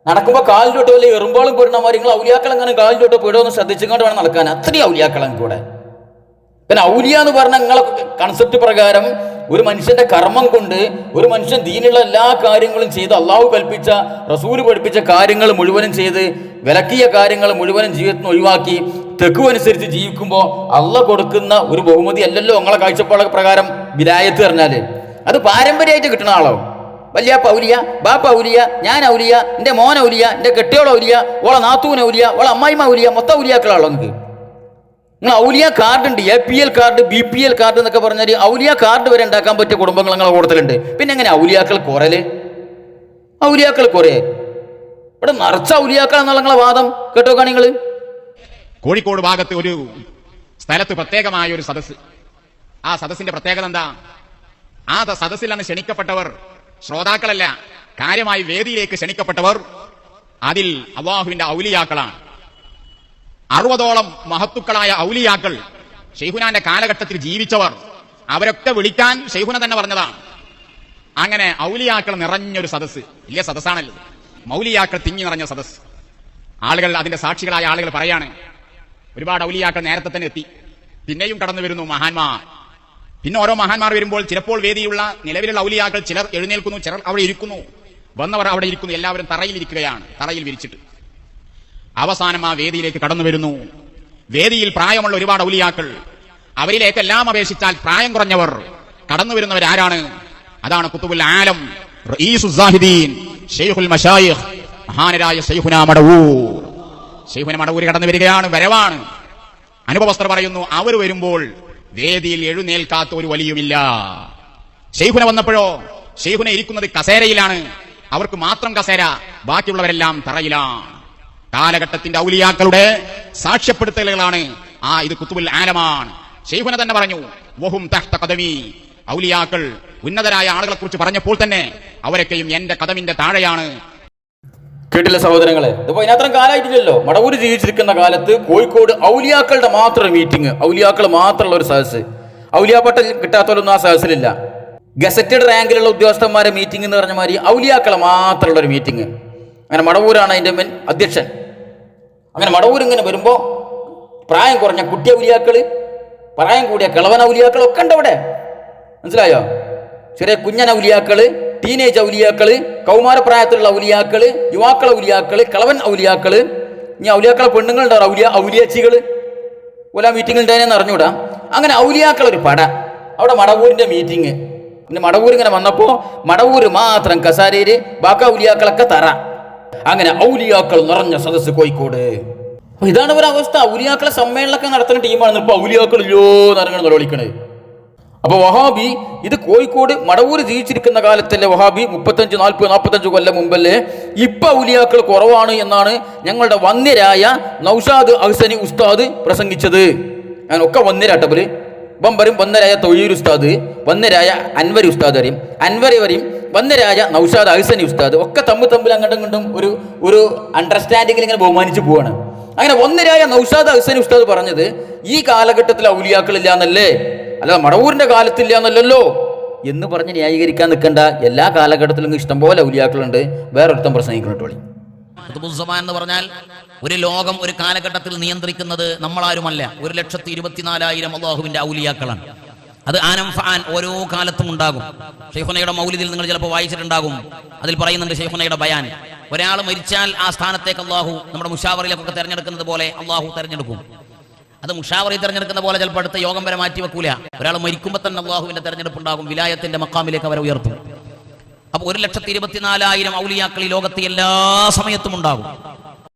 നടക്കുമ്പോൾ കാലിലോട്ട് വല്ല എറുമ്പോളും പോരുന്ന മാതിരി നിങ്ങൾ ഔലിയാക്കൾ എങ്ങനെ കാലിലോട്ട് പോയിടോന്ന് ശ്രദ്ധിച്ചുകൊണ്ട് വേണം നടക്കാൻ. അത്രയും ഔലിയാക്കൾ കൂടെ. പിന്നെ ഔലിയ എന്ന് പറഞ്ഞ നിങ്ങളെ കൺസെപ്റ്റ് പ്രകാരം ഒരു മനുഷ്യന്റെ കർമ്മം കൊണ്ട് ഒരു മനുഷ്യൻ ദീനുള്ള എല്ലാ കാര്യങ്ങളും ചെയ്ത് അള്ളാഹു കൽപ്പിച്ച റസൂല് പഠിപ്പിച്ച കാര്യങ്ങൾ മുഴുവനും ചെയ്ത് വിലക്കിയ കാര്യങ്ങൾ മുഴുവനും ജീവിതത്തിന് ഒഴിവാക്കി തെക്കു അനുസരിച്ച് ജീവിക്കുമ്പോൾ അള്ളാഹ് കൊടുക്കുന്ന ഒരു ബഹുമതി അല്ലല്ലോ നിങ്ങളെ കാഴ്ചപ്പാട് പ്രകാരം വിലായത്ത് പറഞ്ഞാല്. അത് പാരമ്പര്യമായിട്ട് കിട്ടുന്ന ആളോ? വല്യാപ്പ ഔലിയ, ബാപ്പ ഔലിയ, ഞാൻ ഔലിയ, എൻ്റെ മോൻ ഔലിയ, എൻ്റെ കെട്ടിയോള ഔലിയ, ഓളെ നാത്തൂൻ ഔലിയ, ഓളെ അമ്മായിമ്മ ഔലിയ, മൊത്തം ഔലിയാക്കളാണല്ലോ നിങ്ങൾക്ക്. നിങ്ങൾ ഔലിയ കാർഡ് ഉണ്ട്, APL കാർഡ്, BPL കാർഡ് എന്നൊക്കെ പറഞ്ഞാൽ ഔലിയ കാർഡ് വരെ ഉണ്ടാക്കാൻ പറ്റിയ കുടുംബങ്ങൾ നിങ്ങളെ കൂട്ടത്തിലുണ്ട്. പിന്നെ എങ്ങനെ ഔലിയാക്കൾ കുറയല്? ഔലിയാക്കൾ കുറയേ? ഇവിടെ നിറച്ച ഔലിയാക്കൾ എന്നുള്ള നിങ്ങളെ വാദം കേട്ടോക്കാ നിങ്ങൾ. കോഴിക്കോട് ഭാഗത്ത് ഒരു സ്ഥലത്ത് പ്രത്യേകമായ ഒരു സദസ്സ്. ആ സദസ്സിന്റെ പ്രത്യേകത എന്താ? ആ സദസ്സിലാണ് ക്ഷണിക്കപ്പെട്ടവർ ശ്രോതാക്കളല്ല, കാര്യമായി വേദിയിലേക്ക് ക്ഷണിക്കപ്പെട്ടവർ അതിൽ അല്ലാഹുവിന്റെ ഔലിയാക്കളാണ്. 60ഓളം മഹത്തുക്കളായ ഔലിയാക്കൾ ശൈഖുനാന്റെ കാലഘട്ടത്തിൽ ജീവിച്ചവർ. അവരൊക്കെ വിളിക്കാൻ ശൈഖുന തന്നെ പറഞ്ഞതാണ്. അങ്ങനെ ഔലിയാക്കൾ നിറഞ്ഞൊരു സദസ്സ്, വലിയ സദസ്സാണല്ലോ, മൗലിയാക്കൾ തിങ്ങി നിറഞ്ഞ സദസ്സ്. ആളുകൾ, അതിന്റെ സാക്ഷികളായ ആളുകൾ പറയാണ്, ഒരുപാട് ഔലിയാക്കൾ നേരത്തെ തന്നെ എത്തി, പിന്നെയും കടന്നു വരുന്നു മഹാന്മാർ. പിന്നെ ഓരോ മഹാന്മാർ വരുമ്പോൾ ചിലപ്പോൾ വേദിയുള്ള നിലവിലുള്ള ഔലിയാക്കൾ ചിലർ എഴുന്നേൽക്കുന്നു, ചിലർ അവിടെ ഇരിക്കുന്നു. വന്നവർ അവിടെ ഇരിക്കുന്നു, എല്ലാവരും തറയിൽ ഇരിക്കുകയാണ്, തറയിൽ വിരിച്ചിട്ട്. അവസാനം ആ വേദിയിലേക്ക് കടന്നു വരുന്നു. വേദിയിൽ പ്രായമുള്ള ഒരുപാട് ഔലിയാക്കൾ, അവരിലേക്കെല്ലാം അപേക്ഷിച്ചാൽ പ്രായം കുറഞ്ഞവർ. കടന്നു വരുന്നവരാരാണ്? അതാണ് ഖുതുബുൽ ആലം, റഈസുസ് സാഹിദീൻ, ശൈഖുൽ മശായിഖ്, മഹാനരായ ശൈഖുന മടവൂർ. ശൈഖുന മടവൂർ കടന്നു വരികയാണ്, വരവാണ്. അനുഭവസ്ഥർ പറയുന്നു, അവർ വരുമ്പോൾ വേദിയിൽ എഴുന്നേൽക്കാത്ത ഒരു വലിയുമില്ല. ശൈഖുന വന്നപ്പോഴോ ശൈഖുന ഇരിക്കുന്നത് കസേരയിലാണ്. അവർക്ക് മാത്രം കസേര, ബാക്കിയുള്ളവരെല്ലാം തറയിലാണ്. കാലഘട്ടത്തിന്റെ ഔലിയാക്കളുടെ സാക്ഷ്യപ്പെടുത്തലുകളാണ് ഇത് ഖുതുബുൽ ആലമാണ്. ശൈഖുന തന്നെ പറഞ്ഞു, വഹും തഹ്ത ഖദമി. ഔലിയാക്കൾ ഉന്നതരായ ആളുകളെ കുറിച്ച് പറഞ്ഞപ്പോൾ തന്നെ അവരൊക്കെയും എന്റെ കദമിന്റെ താഴെയാണ്. കേട്ടില്ല സഹോദരങ്ങളെ? ഇതിപ്പോ ഇതിനത്രയും കാലമായിട്ടില്ലല്ലോ. മടവൂര് ജീവിച്ചിരിക്കുന്ന കാലത്ത് കോഴിക്കോട് ഔലിയാക്കളുടെ മാത്രം മീറ്റിംഗ്, ഔലിയാക്കൾ മാത്രമുള്ള ഒരു സദസ്സ്. ഔലിയാപ്പട്ട കിട്ടാത്തവരൊന്നും ആ സദസ്സിലില്ല. ഗസറ്റഡ് റാങ്കിലുള്ള ഉദ്യോഗസ്ഥന്മാരെ മീറ്റിംഗ് എന്ന് പറഞ്ഞ മാതിരി ഔലിയാക്കളെ മാത്രമുള്ള ഒരു മീറ്റിംഗ്. അങ്ങനെ മടവൂരാണ് അതിന്റെ മെയിൻ അധ്യക്ഷൻ. അങ്ങനെ മടവൂർ ഇങ്ങനെ വരുമ്പോ പ്രായം കുറഞ്ഞ കുട്ടി ഔലിയാക്കള്, പ്രായം കൂടിയ കിളവൻ ഔലിയാക്കൾ ഒക്കെ ഉണ്ട് അവിടെ. മനസ്സിലായോ? ചെറിയ കുഞ്ഞൻ ഔലിയാക്കള്, ടീനേജ് ഔലിയാക്കള്, കൗമാരപ്രായത്തിലുള്ള ഔലിയാക്കള്, യുവാക്കൾ ഔലിയാക്കള്, കിളവൻ ഔലിയാക്കള്, ഇനി ഔലിയാക്കളെ പെണ്ണുങ്ങളുണ്ടാവും, ഔലിയാച്ചികള്. ഓല മീറ്റിംഗ് ഉണ്ടായെന്ന് അറിഞ്ഞൂടാ. അങ്ങനെ ഔലിയാക്കൾ ഒരു പട അവിടെ മടവൂരിന്റെ മീറ്റിംഗ്. പിന്നെ മടവൂർ ഇങ്ങനെ വന്നപ്പോ മടവൂര് മാത്രം കസാരയില്, ബാക്കി ഔലിയാക്കളൊക്കെ തറ. അങ്ങനെ ഔലിയാക്കൾ നിറഞ്ഞ സദസ്സ് കോഴിക്കോട്. അപ്പൊ ഇതാണ് ഒരു അവസ്ഥ. ഔലിയാക്കളെ സമ്മേളനമൊക്കെ നടത്തുന്ന ടീമാണ് ഇപ്പൊ ഔലിയാക്കൾ ഇല്ലോ എന്നറിഞ്ഞാണ് നിലവിളിക്കണത്. അപ്പൊ വഹാബി ഇത് കോഴിക്കോട് മടവൂര് ജീവിച്ചിരിക്കുന്ന കാലത്തല്ലേ വഹാബി 35, 40, 45 കൊല്ലം മുമ്പല്ലേ. ഇപ്പൊ ഔലിയാക്കൾ കുറവാണ് എന്നാണ് ഞങ്ങളുടെ വന്യരായ നൗഷാദ് അഹ്സനി ഉസ്താദ് പ്രസംഗിച്ചത്. ഞാൻ ഒക്കെ വന്യരാട്ടവര് വരും. വന്യരായ തൊഴിൽ ഉസ്താദ്, വന്യരായ അൻവരി ഉസ്താദ് വരെയും, അൻവരി വരെയും വന്യരായ നൗഷാദ് അഹ്സനി ഉസ്താദ് ഒക്കെ തമ്മിൽ അങ്ങോട്ടും ഇങ്ങോട്ടും ഒരു അണ്ടർസ്റ്റാൻഡിങ്ങിൽ ഇങ്ങനെ ബഹുമാനിച്ചു പോവാണ്. അങ്ങനെ വന്യരായ നൗഷാദ് അഹ്സനി ഉസ്താദ് പറഞ്ഞത് ഈ കാലഘട്ടത്തിൽ ഔലിയാക്കൾ ഇല്ല എന്നല്ലേ, അല്ല മടവൂരിന്റെ കാലത്തില്ല എന്നല്ലല്ലോ എന്ന് പറഞ്ഞ് ന്യായീകരിക്കാൻ നിൽക്കണ്ട. എല്ലാ കാലഘട്ടത്തിലും ഇഷ്ടംപോലെ ഔലിയാക്കളുണ്ട്. വേറൊരുത്തം പ്രസംഗിക്കണോളി. ഖുതുബുസ്സമാൻ എന്ന് പറഞ്ഞാൽ ഒരു ലോകം ഒരു കാലഘട്ടത്തിൽ നിയന്ത്രിക്കുന്നത് നമ്മളാരുമല്ല, 1,24,000 അല്ലാഹുവിന്റെ ഔലിയാക്കളാണ്. അത് ആനം ഫാൻ ഓരോ കാലത്തും ഉണ്ടാകും. ശൈഖുനയുടെ മൗലിദിൽ നിങ്ങൾ ചിലപ്പോൾ വായിച്ചിട്ടുണ്ടാകും. അതിൽ പറയുന്നുണ്ട് ശൈഖുനയുടെ ബയാൻ, ഒരാൾ മരിച്ചാൽ ആ സ്ഥാനത്തേക്ക് അള്ളാഹു നമ്മുടെ മുഷാവറിലേക്കൊക്കെ തെരഞ്ഞെടുക്കുന്നത് പോലെ അള്ളാഹു തെരഞ്ഞെടുക്കും. അത് മുഷാവറി തെരഞ്ഞെടുക്കുന്ന പോലെ ചിലപ്പോൾ അടുത്ത യോഗം വരെ മാറ്റി വെക്കൂല. ഒരാൾ മരിക്കുമ്പോൾ തന്നെ അള്ളാഹുവിന്റെ തെരഞ്ഞെടുപ്പ് ഉണ്ടാകും, വിലായത്തിന്റെ മക്കാമിലേക്ക് അവരെ ഉയർത്തും. അപ്പൊ 1,24,000 ഔലിയാക്കൾ ഈ ലോകത്ത് എല്ലാ സമയത്തും ഉണ്ടാകും.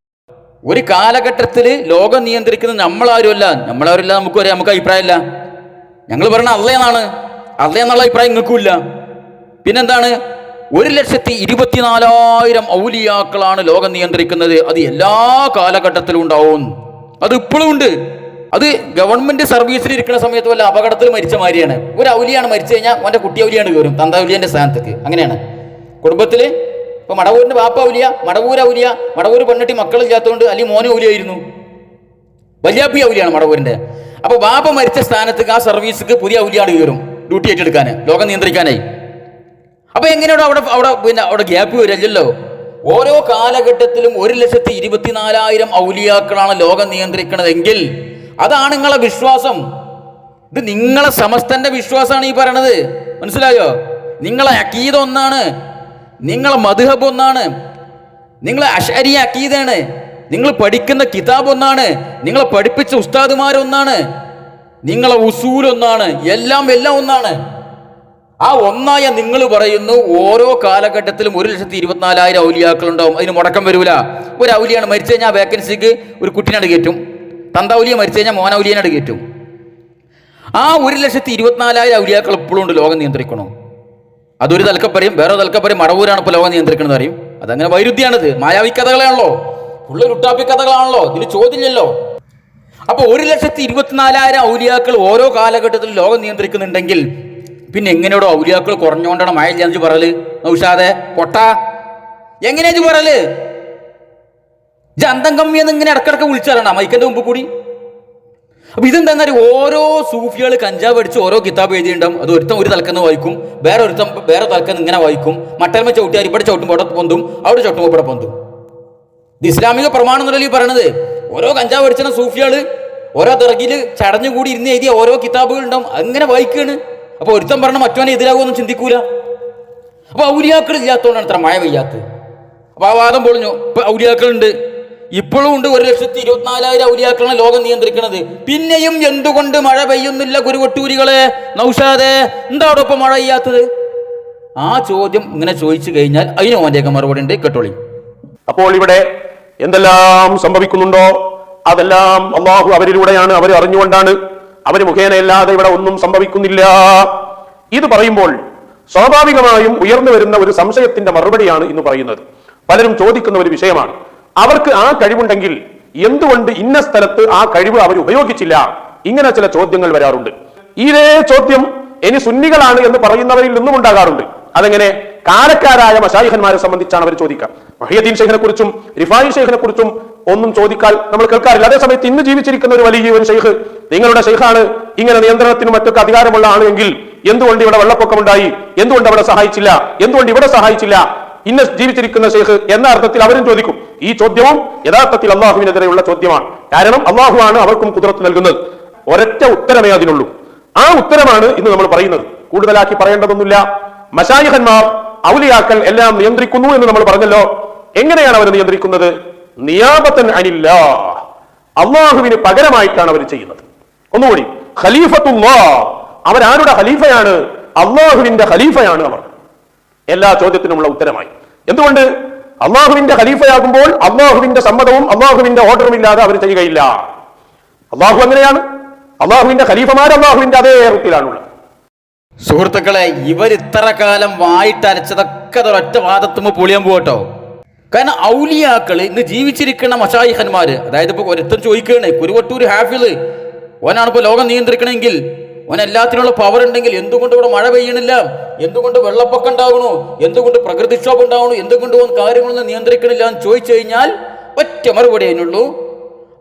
ഒരു കാലഘട്ടത്തിൽ ലോകം നിയന്ത്രിക്കുന്നത് നമ്മളാരുമല്ല നമുക്ക് പറയാം, നമുക്ക് അഭിപ്രായമില്ല. ഞങ്ങൾ പറഞ്ഞ അള്ളയെന്നാണ്, അള്ളയെന്നുള്ള അഭിപ്രായം നിങ്ങൾക്കും ഇല്ല. പിന്നെന്താണ്? 1,24,000 ഔലിയാക്കളാണ് ലോകം നിയന്ത്രിക്കുന്നത്. അത് എല്ലാ കാലഘട്ടത്തിലും ഉണ്ടാവും. അത് ഇപ്പോഴും ഉണ്ട്. അത് ഗവൺമെന്റ് സർവീസിൽ ഇരിക്കുന്ന സമയത്ത് വല്ല അപകടത്തിൽ മരിച്ച മാതിരിയാണ്. ഒരു ഔലിയാണ് മരിച്ചു കഴിഞ്ഞാൽ അവൻ്റെ കുട്ടി ഔലിയാണ് കയറും തന്ത ഔലിയന്റെ സ്ഥാനത്തേക്ക്. അങ്ങനെയാണ് കുടുംബത്തില്. ഇപ്പൊ മടവൂരിന്റെ ബാപ്പ ഔലിയ, മടവൂര് പെണ്ണിട്ടി മക്കളില്ലാത്തതുകൊണ്ട് അല്ലെങ്കിൽ മോനെ ഔലിയായിരുന്നു. വല്യാപ്പി ഔലിയാണ് മടവൂരിന്റെ. അപ്പൊ ബാപ്പ മരിച്ച സ്ഥാനത്തേക്ക് ആ സർവീസിക്ക് പുതിയ ഔലിയാണ് കയറും ഡ്യൂട്ടി ഏറ്റെടുക്കാൻ, ലോകം നിയന്ത്രിക്കാനായി. അപ്പൊ എങ്ങനെയാണ് അവിടെ ഗ്യാപ്പ് വരില്ലല്ലോ. ഓരോ കാലഘട്ടത്തിലും 1,24,000 ഔലിയാക്കളാണ് ലോകം നിയന്ത്രിക്കണതെങ്കിൽ അതാണ് നിങ്ങളെ വിശ്വാസം. ഇത് നിങ്ങളെ സമസ്തന്റെ വിശ്വാസമാണ് ഈ പറയണത്. മനസ്സിലായോ? നിങ്ങളെ അക്കീദ ഒന്നാണ്, നിങ്ങളെ മദ്ഹബ് ഒന്നാണ്, നിങ്ങളെ അശ്അരി അക്കീദാണ്, നിങ്ങൾ പഠിക്കുന്ന കിതാബ് ഒന്നാണ്, നിങ്ങളെ പഠിപ്പിച്ച ഉസ്താദുമാരൊന്നാണ്, നിങ്ങളെ ഉസൂൽ ഒന്നാണ്, എല്ലാം ഒന്നാണ്. ആ ഒന്നായ നിങ്ങൾ പറയുന്നു ഓരോ കാലഘട്ടത്തിലും 1,24,000 ഔലിയാക്കൾ ഉണ്ടാവും. അതിന് മുടക്കം വരൂല. ഒരു ഔലിയാണ് മരിച്ചു കഴിഞ്ഞാൽ ആ വേക്കൻസിക്ക് ഒരു കുട്ടീനാട് കയറ്റും. തന്ത ഔലിയ മരിച്ചു കഴിഞ്ഞാൽ മോന ഔലിയനാട് കയറ്റും. ആ 1,24,000 ഔലിയാക്കൾ ഇപ്പോഴും ഉണ്ട് ലോകം നിയന്ത്രിക്കണോ. അതൊരു തലക്കം പറയും, വേറെ തലക്കം പറയും മടവൂരാണ് ഇപ്പോൾ ലോകം നിയന്ത്രിക്കണമെന്ന് പറയും. അതങ്ങനെ വൈരുദ്ധ്യാണിത്. മായാവി കഥകളാണല്ലോ, ഫുള്ള് ലുട്ടാപ്പി കഥകളാണല്ലോ, ഇതിന് ചോദ്യമില്ലല്ലോ. അപ്പൊ 1,24,000 ഔലിയാക്കൾ ഓരോ കാലഘട്ടത്തിലും ലോകം നിയന്ത്രിക്കുന്നുണ്ടെങ്കിൽ പിന്നെ എങ്ങനെയോടോ ഔലിയാക്കൾ കുറഞ്ഞോണ്ടാണ് മഴ ഇല്ലാന്ന് പറയല്? നൗഷാദെ പൊട്ട എങ്ങനെയാ പറയല്? അന്തം കമ്മിയെന്ന് ഇങ്ങനെ ഇടക്കിടക്ക് വിളിച്ചാലാണ് മൈക്കന്റെ മുമ്പ് കൂടി. അപ്പൊ ഇതെന്താ, ഓരോ സൂഫികൾ കഞ്ചാവ് അടിച്ച് ഓരോ കിതാബ് എഴുതിയിട്ടുണ്ടാവും. അത് ഒരുത്തം ഒരു തലക്കെന്ന് വായിക്കും, വേറെ തലക്കെന്ന് ഇങ്ങനെ വായിക്കും. മട്ടൽമ ചവിട്ടിയാൽ ഇവിടെ ചവിട്ടുമ്പോൾ ഇവിടെ പൊന്തും, അവിടെ ചവിട്ടുമ്പോൾ ഇവിടെ പൊന്തും. ഇത് ഇസ്ലാമിക പ്രമാണം എന്നല്ലേ ഈ പറയണത്? ഓരോ കഞ്ചാവ് അടിച്ച സൂഫികള് ഓരോ ദർഗില് ചടഞ്ഞുകൂടി ഇരുന്ന് എഴുതിയ ഓരോ കിതാബുകൾ ഉണ്ടാവും, അങ്ങനെ വായിക്കുകയാണ്. അപ്പൊ ഒരുത്തം പറഞ്ഞ മറ്റവനെ എതിരാകുമെന്നും ചിന്തിക്കൂല. അപ്പൊ ഔലിയാക്കൾ ഇല്ലാത്തതുകൊണ്ടാണ് ഇത്ര മഴ പെയ്യാത്തത്. അപ്പൊ ആ വാദം പൊളിഞ്ഞു. ഇപ്പൊ ഔലിയാക്കളുണ്ട്, ഇപ്പോഴും ഉണ്ട്. 1,24,000 ഔലിയാക്കളാണ് ലോകം നിയന്ത്രിക്കുന്നത്. പിന്നെയും എന്തുകൊണ്ട് മഴ പെയ്യുന്നില്ല കുരുവട്ടൂരികളെ? നൗഷാദെ എന്താ അവിടെ ഇപ്പൊ മഴ പെയ്യാത്തത്? ആ ചോദ്യം ഇങ്ങനെ ചോദിച്ചു കഴിഞ്ഞാൽ അതിന് ഓൻ്റെയൊക്കെ മറുപടി ഉണ്ട്, കേട്ടോളി. അപ്പോൾ ഇവിടെ എന്തെല്ലാം സംഭവിക്കുന്നുണ്ടോ അതെല്ലാം അള്ളാഹു അവരിലൂടെയാണ്, അവർ അറിഞ്ഞുകൊണ്ടാണ്. അവർ മുഖേനയല്ലാതെ ഇവിടെ ഒന്നും സംഭവിക്കുന്നില്ല. ഇത് പറയുമ്പോൾ സ്വാഭാവികമായും ഉയർന്നു വരുന്ന ഒരു സംശയത്തിന്റെ മറുപടിയാണ് ഇന്ന് പറയുന്നത്. പലരും ചോദിക്കുന്ന ഒരു വിഷയമാണ്, അവർക്ക് ആ കഴിവുണ്ടെങ്കിൽ എന്തുകൊണ്ട് ഇന്ന സ്ഥലത്ത് ആ കഴിവ് അവർ ഉപയോഗിച്ചില്ല? ഇങ്ങനെ ചില ചോദ്യങ്ങൾ വരാറുണ്ട്. ഇതേ ചോദ്യം ഇനി സുന്നികളാണ് എന്ന് പറയുന്നവരിൽ നിന്നും ഉണ്ടാകാറുണ്ട്. അതെങ്ങനെ? കാലക്കാരായ മശായിഖന്മാരെ സംബന്ധിച്ചാണ് അവർ ചോദിക്കുക. മുഹയ്യദ്ദീൻ ഷെയ്ഖിനെ കുറിച്ചും റിഫായി ഷെയ്ഖിനെ കുറിച്ചും ഒന്നും ചോദിക്കാൻ നമ്മൾ കേൾക്കാറില്ല. അതേസമയത്ത് ഇന്ന് ജീവിച്ചിരിക്കുന്ന ഒരു വലിയ ഒരു ഷെയ്ഖ്, നിങ്ങളുടെ ഷെയ്ഖാണ്, ഇങ്ങനെ നിയന്ത്രണത്തിനും മറ്റൊക്കെ അധികാരമുള്ള ആണ് എങ്കിൽ എന്തുകൊണ്ട് ഇവിടെ വെള്ളപ്പൊക്കമുണ്ടായി? എന്തുകൊണ്ട് അവിടെ സഹായിച്ചില്ല? എന്തുകൊണ്ട് ഇവിടെ സഹായിച്ചില്ല? ഇന്ന് ജീവിച്ചിരിക്കുന്ന ഷെയ്ഖ് എന്ന അർത്ഥത്തിൽ അവരും ചോദിക്കും. ഈ ചോദ്യവും യഥാർത്ഥത്തിൽ അള്ളാഹുവിനെതിരെയുള്ള ചോദ്യമാണ്. കാരണം അള്ളാഹുവാണ് അവർക്കും കുദ്റത്ത് നൽകുന്നത്. ഒരൊറ്റ ഉത്തരമേ അതിനുള്ളൂ. ആ ഉത്തരമാണ് ഇന്ന് നമ്മൾ പറയുന്നത്. കൂടുതലാക്കി പറയേണ്ടതൊന്നുമില്ല. മശായിഖന്മാർ, ഔലിയാക്കൾ എല്ലാം നിയന്ത്രിക്കുന്നു എന്ന് നമ്മൾ പറഞ്ഞല്ലോ. എങ്ങനെയാണ് അവർ നിയന്ത്രിക്കുന്നത്? നിയാബത്തൻ അനില്ലാ, അള്ളാഹുവിന് പകരമായിട്ടാണ് അവർ ചെയ്യുന്നത്. ഒന്നുകൂടി, ഖലീഫത്തുല്ലാഹ്, അവരാരുടെ ഖലീഫയാണ്? അള്ളാഹുവിന്റെ ഖലീഫയാണ് അവർ. എല്ലാ ചോദ്യത്തിനുമുള്ള ഉത്തരമായി. എന്തുകൊണ്ട്? അള്ളാഹുവിന്റെ ഖലീഫയാകുമ്പോൾ അള്ളാഹുവിന്റെ സമ്മതവും അള്ളാഹുവിന്റെ ഓർഡറും ഇല്ലാതെ അവർ ചെയ്യുകയില്ല. അള്ളാഹു അങ്ങനെയാണ്. അള്ളാഹുവിന്റെ ഖലീഫമാർ അള്ളാഹുവിന്റെ അതേ റൂട്ടിലാണുള്ളത്. സുഹൃത്തുക്കളെ, ഇവർ ഇത്ര കാലം വായിട്ടരച്ചതൊക്കെ ഒരൊറ്റ വാദത്തുമ്പോ പൊളിയാൻ പോകട്ടോ. കാരണം ഔലിയാക്കള് ഇന്ന് ജീവിച്ചിരിക്കുന്ന മശായിഖന്മാര്, അതായത് ഇപ്പൊ ഒരുത്തൻ ചോദിക്കുകയാണ്, കുരുവട്ടൂർ ഹാഫിള് ഓനാണ് ഇപ്പൊ ലോകം നിയന്ത്രിക്കണമെങ്കിൽ, ഓൻ എല്ലാത്തിനുള്ള പവർ ഉണ്ടെങ്കിൽ എന്തുകൊണ്ട് ഇവിടെ മഴ പെയ്യണില്ല? എന്തുകൊണ്ട് വെള്ളപ്പൊക്കം ഉണ്ടാവണു? എന്തുകൊണ്ട് പ്രകൃതിക്ഷോഭം ഉണ്ടാവണു? എന്തുകൊണ്ട് ഓൻ കാര്യങ്ങളൊന്നും നിയന്ത്രിക്കണില്ല എന്ന് ചോദിച്ചു കഴിഞ്ഞാൽ ഒറ്റ മറുപടി അതിനുള്ളൂ,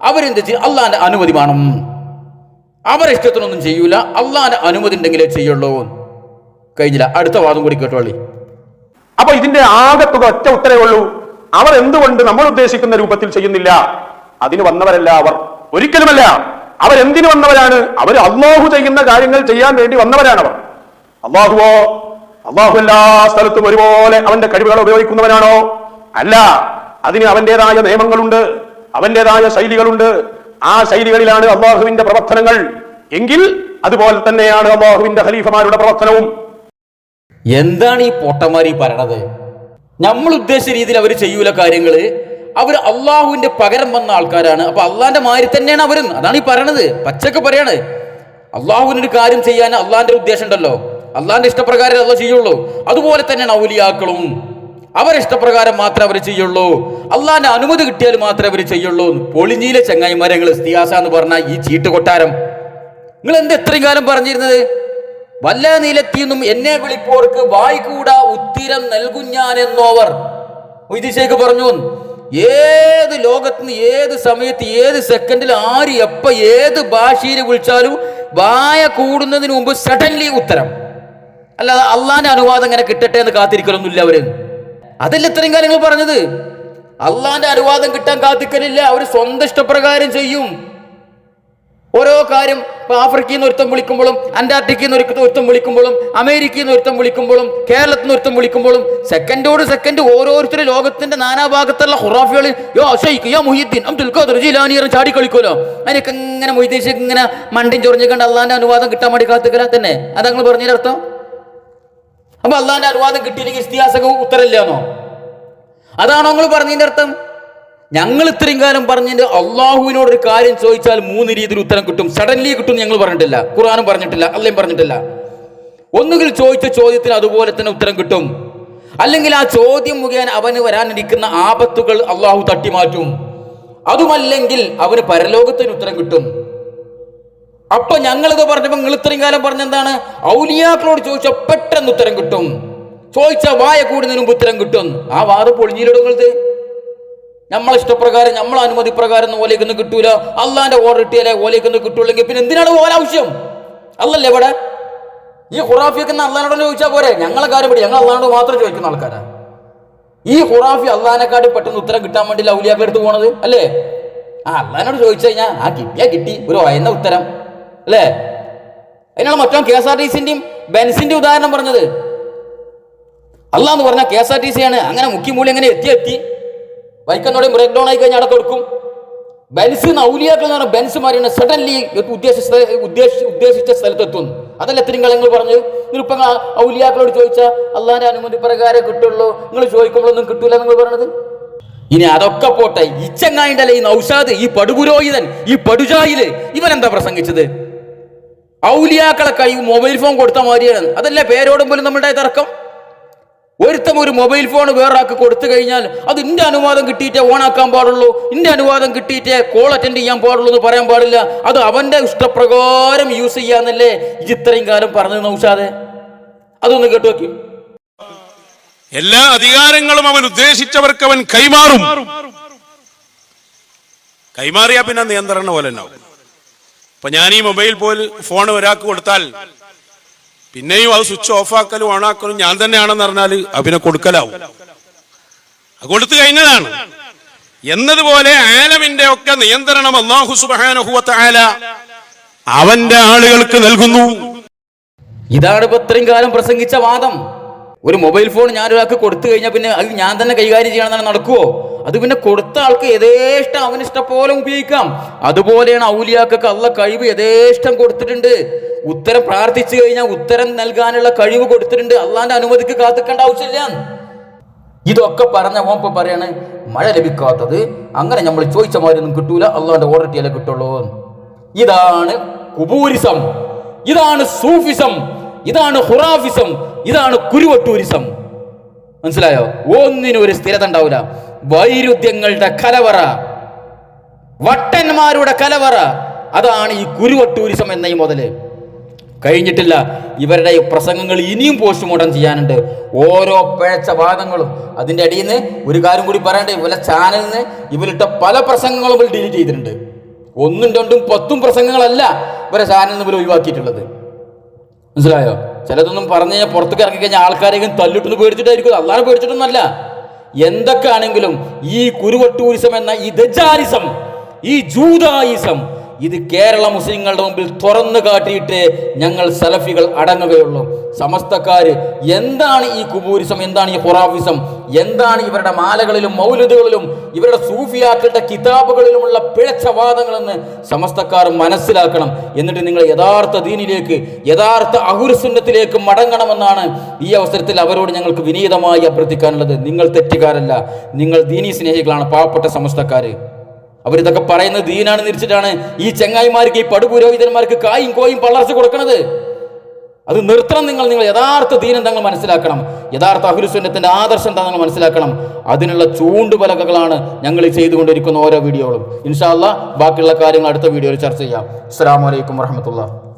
അവരെന്ത് ചെയ്യും? അള്ളാന്റെ അനുമതി വേണം. അവരെ ഇഷ്ടത്തിനൊന്നും ചെയ്യൂല, അള്ളാന്റെ അനുമതി ഉണ്ടെങ്കിലേ ചെയ്യുള്ളൂ. കഴിഞ്ഞില്ല. അടുത്ത വാദം കൂടി കേട്ടോളി. അപ്പൊ ഇതിന്റെ ആകത്തുക ഒറ്റ ഉത്തരവേ ഉള്ളൂ, അവർ എന്തുകൊണ്ട് നമ്മൾ ഉദ്ദേശിക്കുന്ന രൂപത്തിൽ ചെയ്യുന്നില്ല? അതിന് വന്നവരല്ല അവർ, ഒരിക്കലുമല്ല. അവരെന്തിനു വന്നവരാണ്? അവർ അള്ളാഹു ചെയ്യുന്ന കാര്യങ്ങൾ ചെയ്യാൻ വേണ്ടി വന്നവരാണ് അവർ. അള്ളാഹു എല്ലാ സ്ഥലത്തും ഒരുപോലെ അവന്റെ കഴിവുകൾ ഉപയോഗിക്കുന്നവനാണോ? അല്ല. അതിന് അവന്റേതായ നിയമങ്ങളുണ്ട്, അവന്റേതായ ശൈലികളുണ്ട്. ആ ശൈലികളിലാണ് അള്ളാഹുവിന്റെ പ്രവർത്തനങ്ങൾ. എങ്കിൽ അതുപോലെ തന്നെയാണ് അള്ളാഹുവിന്റെ ഖലീഫമാരുടെ പ്രവർത്തനവും. എന്താണ് ഈ പൊട്ടന്മാർ ഈ പറയണത്? നമ്മൾ ഉദ്ദേശിച്ച രീതിയിൽ അവർ ചെയ്യൂല കാര്യങ്ങള്. അവർ അള്ളാഹുവിന്റെ പകരം വന്ന ആൾക്കാരാണ്. അപ്പൊ അള്ളാന്റെ മാതിരി തന്നെയാണ് അവരും. അതാണ് ഈ പറയണത്, പച്ചക്ക് പറയാണ്. അള്ളാഹുവിനൊരു കാര്യം ചെയ്യാൻ അള്ളാഹിന്റെ ഉദ്ദേശം ഉണ്ടല്ലോ. അള്ളാന്റെ ഇഷ്ടപ്രകാരം അല്ല ചെയ്യുള്ളൂ. അതുപോലെ തന്നെയാണ് ഔലിയാക്കളും. അവരിഷ്ടപ്രകാരം മാത്രമേ അവർ ചെയ്യുള്ളൂ. അള്ളാന്റെ അനുമതി കിട്ടിയാൽ മാത്രമേ അവർ ചെയ്യുള്ളൂ. പൊളിഞ്ഞിയിലെ ചങ്ങായിമാരെ നിങ്ങൾ ഇസ്തിഹാസ എന്ന് പറഞ്ഞാൽ ഈ ചീട്ട് കൊട്ടാരം നിങ്ങൾ എന്ത് എത്രയും കാലം പറഞ്ഞിരുന്നത്? വല്ല നീലത്തിന്നും എന്നെ വിളിപ്പോർക്ക് വായിക്കൂടാ ഉത്തിരം നൽകും ഞാൻ എന്നോവർ മൊയ്തീൻ പറഞ്ഞു. ഏത് ലോകത്തുനിന്ന് ഏത് സമയത്ത് ഏത് സെക്കൻഡിൽ ആര് എപ്പ ഏത് ഭാഷയിൽ വിളിച്ചാലും വായ കൂടുന്നതിന് മുമ്പ് സഡൻലി ഉത്തരം. അല്ലാതെ അള്ളാന്റെ അനുവാദം ഇങ്ങനെ കിട്ടട്ടെ എന്ന് കാത്തിരിക്കലൊന്നുമില്ല അവര്. അതല്ല ഇത്രയും കാര്യങ്ങൾ പറഞ്ഞത്. അള്ളാന്റെ അനുവാദം കിട്ടാൻ കാത്തിക്കലില്ല. അവർ സ്വന്തം ഇഷ്ടപ്രകാരം ചെയ്യും ഓരോ കാര്യം. ഇപ്പൊ ആഫ്രിക്കയിൽ നിന്ന് ഒരുത്തം വിളിക്കുമ്പോഴും, അന്റാർട്ടിക്കയിൽ നിന്ന് ഒരുത്തം വിളിക്കുമ്പോഴും, അമേരിക്കയിൽ നിന്ന് ഒരുത്തം വിളിക്കുമ്പോഴും, കേരളത്തിൽ നിന്ന് ഒരുത്തം വിളിക്കുമ്പോഴും സെക്കൻഡോട് സെക്കൻഡ് ഓരോരുത്തരും ലോകത്തിന്റെ നാനാഭാഗത്തുള്ള ഖുറാഫികൾ അബ്ദുൽ ഖാദർ ജീലാനി ചാടി കളിക്കുമല്ലോ. അതിനൊക്കെ ഇങ്ങനെ മൊയ്തീൻ ഷേഖ് ഇങ്ങനെ മണ്ടിൻ ചൊറിഞ്ഞു കണ്ട് അള്ളാന്റെ അനുവാദം കിട്ടാൻ വേണ്ടി കാത്തിക്കല തന്നെ. അതങ്ങൾ പറഞ്ഞതിന്റെ അർത്ഥം. അപ്പൊ അള്ളാന്റെ അനുവാദം കിട്ടിയില്ലെങ്കിൽ ഇസ്തിഹാസക്ക് ഉത്തരമില്ലാന്നോ? അതാണോ നിങ്ങൾ പറഞ്ഞതിന്റെ അർത്ഥം? ഞങ്ങൾ ഇത്രയും കാലം പറഞ്ഞതിന്റെ അള്ളാഹുവിനോട് ഒരു കാര്യം ചോദിച്ചാൽ 3 രീതിയിൽ ഉത്തരം കിട്ടും. സഡൻലി കിട്ടും ഞങ്ങൾ പറഞ്ഞിട്ടില്ല, ഖുർആനും പറഞ്ഞിട്ടില്ല, അള്ളയും പറഞ്ഞിട്ടില്ല. ഒന്നുകിൽ ചോദിച്ച ചോദ്യത്തിന് അതുപോലെ തന്നെ ഉത്തരം കിട്ടും, അല്ലെങ്കിൽ ആ ചോദ്യം മുഖേന അവന് വരാനിരിക്കുന്ന ആപത്തുകൾ അള്ളാഹു തട്ടിമാറ്റും. അതുമല്ലെങ്കിൽ അവന് പരലോകത്തിന് ഉത്തരം കിട്ടും. അപ്പൊ ഞങ്ങളിത് പറഞ്ഞപ്പോ നിങ്ങൾ ഇത്രയും കാലം പറഞ്ഞെന്താണ്? ഔലിയാക്കളോട് ചോദിച്ചാൽ പെട്ടെന്ന് ഉത്തരം കിട്ടും, ചോദിച്ച വായ കൂടുന്നതിന് മുമ്പ് ഉത്തരം കിട്ടും. ആ വാദം പൊളിഞ്ഞിലിടുന്നത് നമ്മളെ ഇഷ്ടപ്രകാരം നമ്മളെ അനുമതി പ്രകാരം ഓലേക്കൊന്നും കിട്ടൂല. അള്ളാന്റെ ഓർഡർ കിട്ടിയാലേ ഓലേക്കൊന്നും കിട്ടൂല്ലെങ്കിൽ പിന്നെ എന്തിനാണ് ഓല ആവശ്യം? അല്ലല്ലേ ഇവിടെ ഈ ഖുറാഫിയൊക്കെ അള്ളഹാനോട് ചോദിച്ചാൽ പോരെ? ഞങ്ങളെ കാര്യം പറ്റി ഞങ്ങൾ അള്ളഹാനോട് മാത്രം ചോദിക്കുന്ന ആൾക്കാരാ. ഈ ഖുറാഫി അള്ളഹാനെക്കാട്ടി പെട്ടെന്ന് ഉത്തരം കിട്ടാൻ വേണ്ടി ഔലിയാക്കൾ എടുത്ത് പോണത് അല്ലേ? അള്ളഹാനോട് ചോദിച്ചു കഴിഞ്ഞാൽ ആ കിട്ടിയാ കിട്ടി, ഒരു എന്ന ഉത്തരം അല്ലേ? അതിനാണ് മറ്റോ KSRTCന്റെയും ബെൻസിന്റെ ഉദാഹരണം പറഞ്ഞത്. അള്ളാന്ന് പറഞ്ഞാൽ KSRTC ആണ്. അങ്ങനെ മുക്കി മൂലം എങ്ങനെ എത്തി ബൈക്കെന്നോടെ ബ്രേക്ക് ഡൗൺ ആയി കഴിഞ്ഞാൽ അവിടെ കൊടുക്കും. ബെൻസ് ഔലിയാക്കൾ എന്ന് പറഞ്ഞാൽ ബെൻസ് മാറിയാണ് സഡൻലി ഉദ്ദേശിച്ച സ്ഥലത്തെത്തും. അതല്ല ഇത്രയും കളങ്ങൾ പറഞ്ഞു. നിങ്ങളിപ്പം ഔലിയാക്കളോട് ചോദിച്ചാൽ അള്ളാന്റെ അനുമതി പ്രകാരം കിട്ടുള്ളൂ, നിങ്ങൾ ചോദിക്കുമ്പോഴൊന്നും കിട്ടൂല നിങ്ങൾ പറഞ്ഞത്. ഇനി അതൊക്കെ പോട്ടെ, ഈ ചങ്ങായിണ്ടല്ലേ ഈ നൗഷാദ്, ഈ പടുപുരോഹിതൻ, ഈ പടുജായില്, ഇവനെന്താ പ്രസംഗിച്ചത്? ഔലിയാക്കളെ കൈ മൊബൈൽ ഫോൺ കൊടുത്ത മാതിരിയാണ്. അതല്ലേ പേരോടും പോലും നമ്മളുടെ തർക്കം. ഒരുത്തം ഒരു മൊബൈൽ ഫോൺ വേറൊരാൾക്ക് കൊടുത്തു കഴിഞ്ഞാൽ അത് ഇന്റെ അനുവാദം കിട്ടിയിട്ടേ ഓണാക്കാൻ പാടുള്ളൂ, ഇന്റെ അനുവാദം കിട്ടിയിട്ടേ കോൾ അറ്റൻഡ് ചെയ്യാൻ പാടുള്ളൂ എന്ന് പറയാൻ പാടില്ല. അത് അവന്റെ ഇഷ്ടപ്രകാരം യൂസ് ചെയ്യാന്നല്ലേ ഇത്രയും കാലം പറഞ്ഞു നൗഷാദെ? അതൊന്ന് കേട്ടു നോക്കി. എല്ലാ അധികാരങ്ങളും അവൻ ഉദ്ദേശിച്ചവർക്ക് അവൻ കൈമാറും. കൈമാറിയാ പിന്നെ നിയന്ത്രണ പോലെ ഉണ്ടാവും. ഇപ്പൊ ഞാൻ ഈ മൊബൈൽ ഫോൺ ഒരാൾക്ക് കൊടുത്താൽ പിന്നെയും അത് സ്വിച്ച് ഓഫ് ആക്കലും ഓണാക്കലും ഞാൻ തന്നെയാണെന്ന് പറഞ്ഞാൽ അവനെ കൊടുക്കലാവും. കൊടുത്തു കഴിഞ്ഞതാണ് എന്നതുപോലെ ആലമിന്റെ ഒക്കെ നിയന്ത്രണം അല്ലാഹു സുബ്ഹാനഹു വ തആല അവന്റെ ആളുകൾക്ക് നൽകുന്നു. ഇതാണ് ഇപ്പൊ ഇത്രയും കാലം പ്രസംഗിച്ച വാദം. ഒരു മൊബൈൽ ഫോൺ ഞാൻ ഒരാൾക്ക് കൊടുത്തു കഴിഞ്ഞാൽ പിന്നെ അത് ഞാൻ തന്നെ കൈകാര്യം ചെയ്യണമെന്നാണ് നടക്കുവോ? അത് പിന്നെ കൊടുത്ത ആൾക്ക് യഥേഷ്ടം അവനിഷ്ടം പോലെ ഉപയോഗിക്കാം. അതുപോലെയാണ് ഔലിയാക്കൾക്ക് അള്ള കഴിവ് യഥേഷ്ടം കൊടുത്തിട്ടുണ്ട്. ഉത്തരം പ്രാർത്ഥിച്ചു കഴിഞ്ഞാൽ ഉത്തരം നൽകാനുള്ള കഴിവ് കൊടുത്തിട്ടുണ്ട്. അള്ളാന്റെ അനുമതിക്ക് കാത്തിക്കേണ്ട ആവശ്യമില്ല. ഇതൊക്കെ പറഞ്ഞ ഓപ്പ പറയാണ് മഴ ലഭിക്കാത്തത് അങ്ങനെ നമ്മൾ ചോദിച്ച മാതിരി ഒന്നും കിട്ടൂല, അള്ളാന്റെ ഓർഡർ കിട്ടിയാലേ കിട്ടുള്ളൂ. ഇതാണ് കുബൂരിസം, ഇതാണ് സൂഫിസം, ഇതാണ് ഖുറാഫിസം, ഇതാണ് കുരുവട്ടൂരിസം. മനസ്സിലായോ? ഒന്നിനും ഒരു സ്ഥിരത ഉണ്ടാവില്ല. വൈരുദ്ധ്യങ്ങളുടെ കലവറ, വട്ടന്മാരുടെ കലവറ, അതാണ് ഈ കുരുവട്ടൂരിസം എന്ന ഈ മുതല്. കഴിഞ്ഞിട്ടില്ല. ഇവരുടെ പ്രസംഗങ്ങൾ ഇനിയും പോസ്റ്റ്മോർട്ടം ചെയ്യാനുണ്ട്. ഓരോ പിഴച്ച വാദങ്ങളും. അതിൻ്റെ അടിയിൽ നിന്ന് ഒരു കാര്യം കൂടി പറയണ്ടേ, ഇവരുടെ ചാനലിൽ നിന്ന് ഇവരിട്ട പല പ്രസംഗങ്ങളും ഇവർ ഡിലീറ്റ് ചെയ്തിട്ടുണ്ട്. 1, 2, 10 പ്രസംഗങ്ങളല്ല ഇവരെ ചാനലിൽ നിന്ന് ഇവർ ഒഴിവാക്കിയിട്ടുള്ളത്. മനസ്സിലായോ? ചിലതൊന്നും പറഞ്ഞു കഴിഞ്ഞാൽ പുറത്തേക്ക് ഇറക്കി കഴിഞ്ഞാൽ ആൾക്കാരെയും തല്ലിട്ടൊന്ന് പേടിച്ചിട്ടായിരിക്കും, അല്ലാതെ പേടിച്ചിട്ടൊന്നല്ല. എന്തൊക്കെ ആണെങ്കിലും ഈ കുരുവട്ടൂരിസം എന്ന ഈ ദജ്ജാലിസം, ഈ ജൂദായിസം, ഇത് കേരള മുസ്ലിങ്ങളുടെ മുമ്പിൽ തുറന്നു കാട്ടിയിട്ട് ഞങ്ങൾ സലഫികൾ അടങ്ങുകയുള്ളൂ. സമസ്തക്കാര് എന്താണ് ഈ കുബൂരിസം, എന്താണ് ഈ ഖുറാഫിസം, എന്താണ് ഇവരുടെ മാലകളിലും മൗലിദുകളിലും ഇവരുടെ സൂഫിയാക്കളുടെ കിതാബുകളിലുമുള്ള പിഴച്ച വാദങ്ങളെന്ന് സമസ്തക്കാർ മനസ്സിലാക്കണം. എന്നിട്ട് നിങ്ങൾ യഥാർത്ഥ ദീനിലേക്ക്, യഥാർത്ഥ അഹ്ലുസുന്നത്തിലേക്ക് മടങ്ങണമെന്നാണ് ഈ അവസരത്തിൽ അവരോട് ഞങ്ങൾക്ക് വിനീതമായി അഭ്യർത്ഥിക്കാനുള്ളത്. നിങ്ങൾ തെറ്റുകാരല്ല, നിങ്ങൾ ദീനീ സ്നേഹികളാണ്, പാവപ്പെട്ട സമസ്തക്കാര്. അവരിതൊക്കെ പറയുന്നത് ദീനാണ് തിരിച്ചിട്ടാണ് ഈ ചെങ്ങായിമാർക്ക്, ഈ പടുപുരോഹിതന്മാർക്ക് കായും കോയും പള്ളർച്ച കൊടുക്കണത്. അത് നിർത്തണം. നിങ്ങൾ യഥാർത്ഥ ദീൻ എന്താ നിങ്ങൾ മനസ്സിലാക്കണം. യഥാർത്ഥ അഹ്ലുസുന്നത്തിന്റെ ആദർശം എന്താ നിങ്ങൾ മനസ്സിലാക്കണം. അതിനുള്ള ചൂണ്ടുപലകകളാണ് ഞങ്ങൾ ചെയ്തുകൊണ്ടിരിക്കുന്ന ഓരോ വീഡിയോകളും. ഇൻഷാ അല്ലാഹ് ബാക്കിയുള്ള കാര്യങ്ങൾ അടുത്ത വീഡിയോയിൽ ചർച്ച ചെയ്യാം. അസ്സലാമു അലൈക്കും വറഹ്മത്തുള്ളാഹി.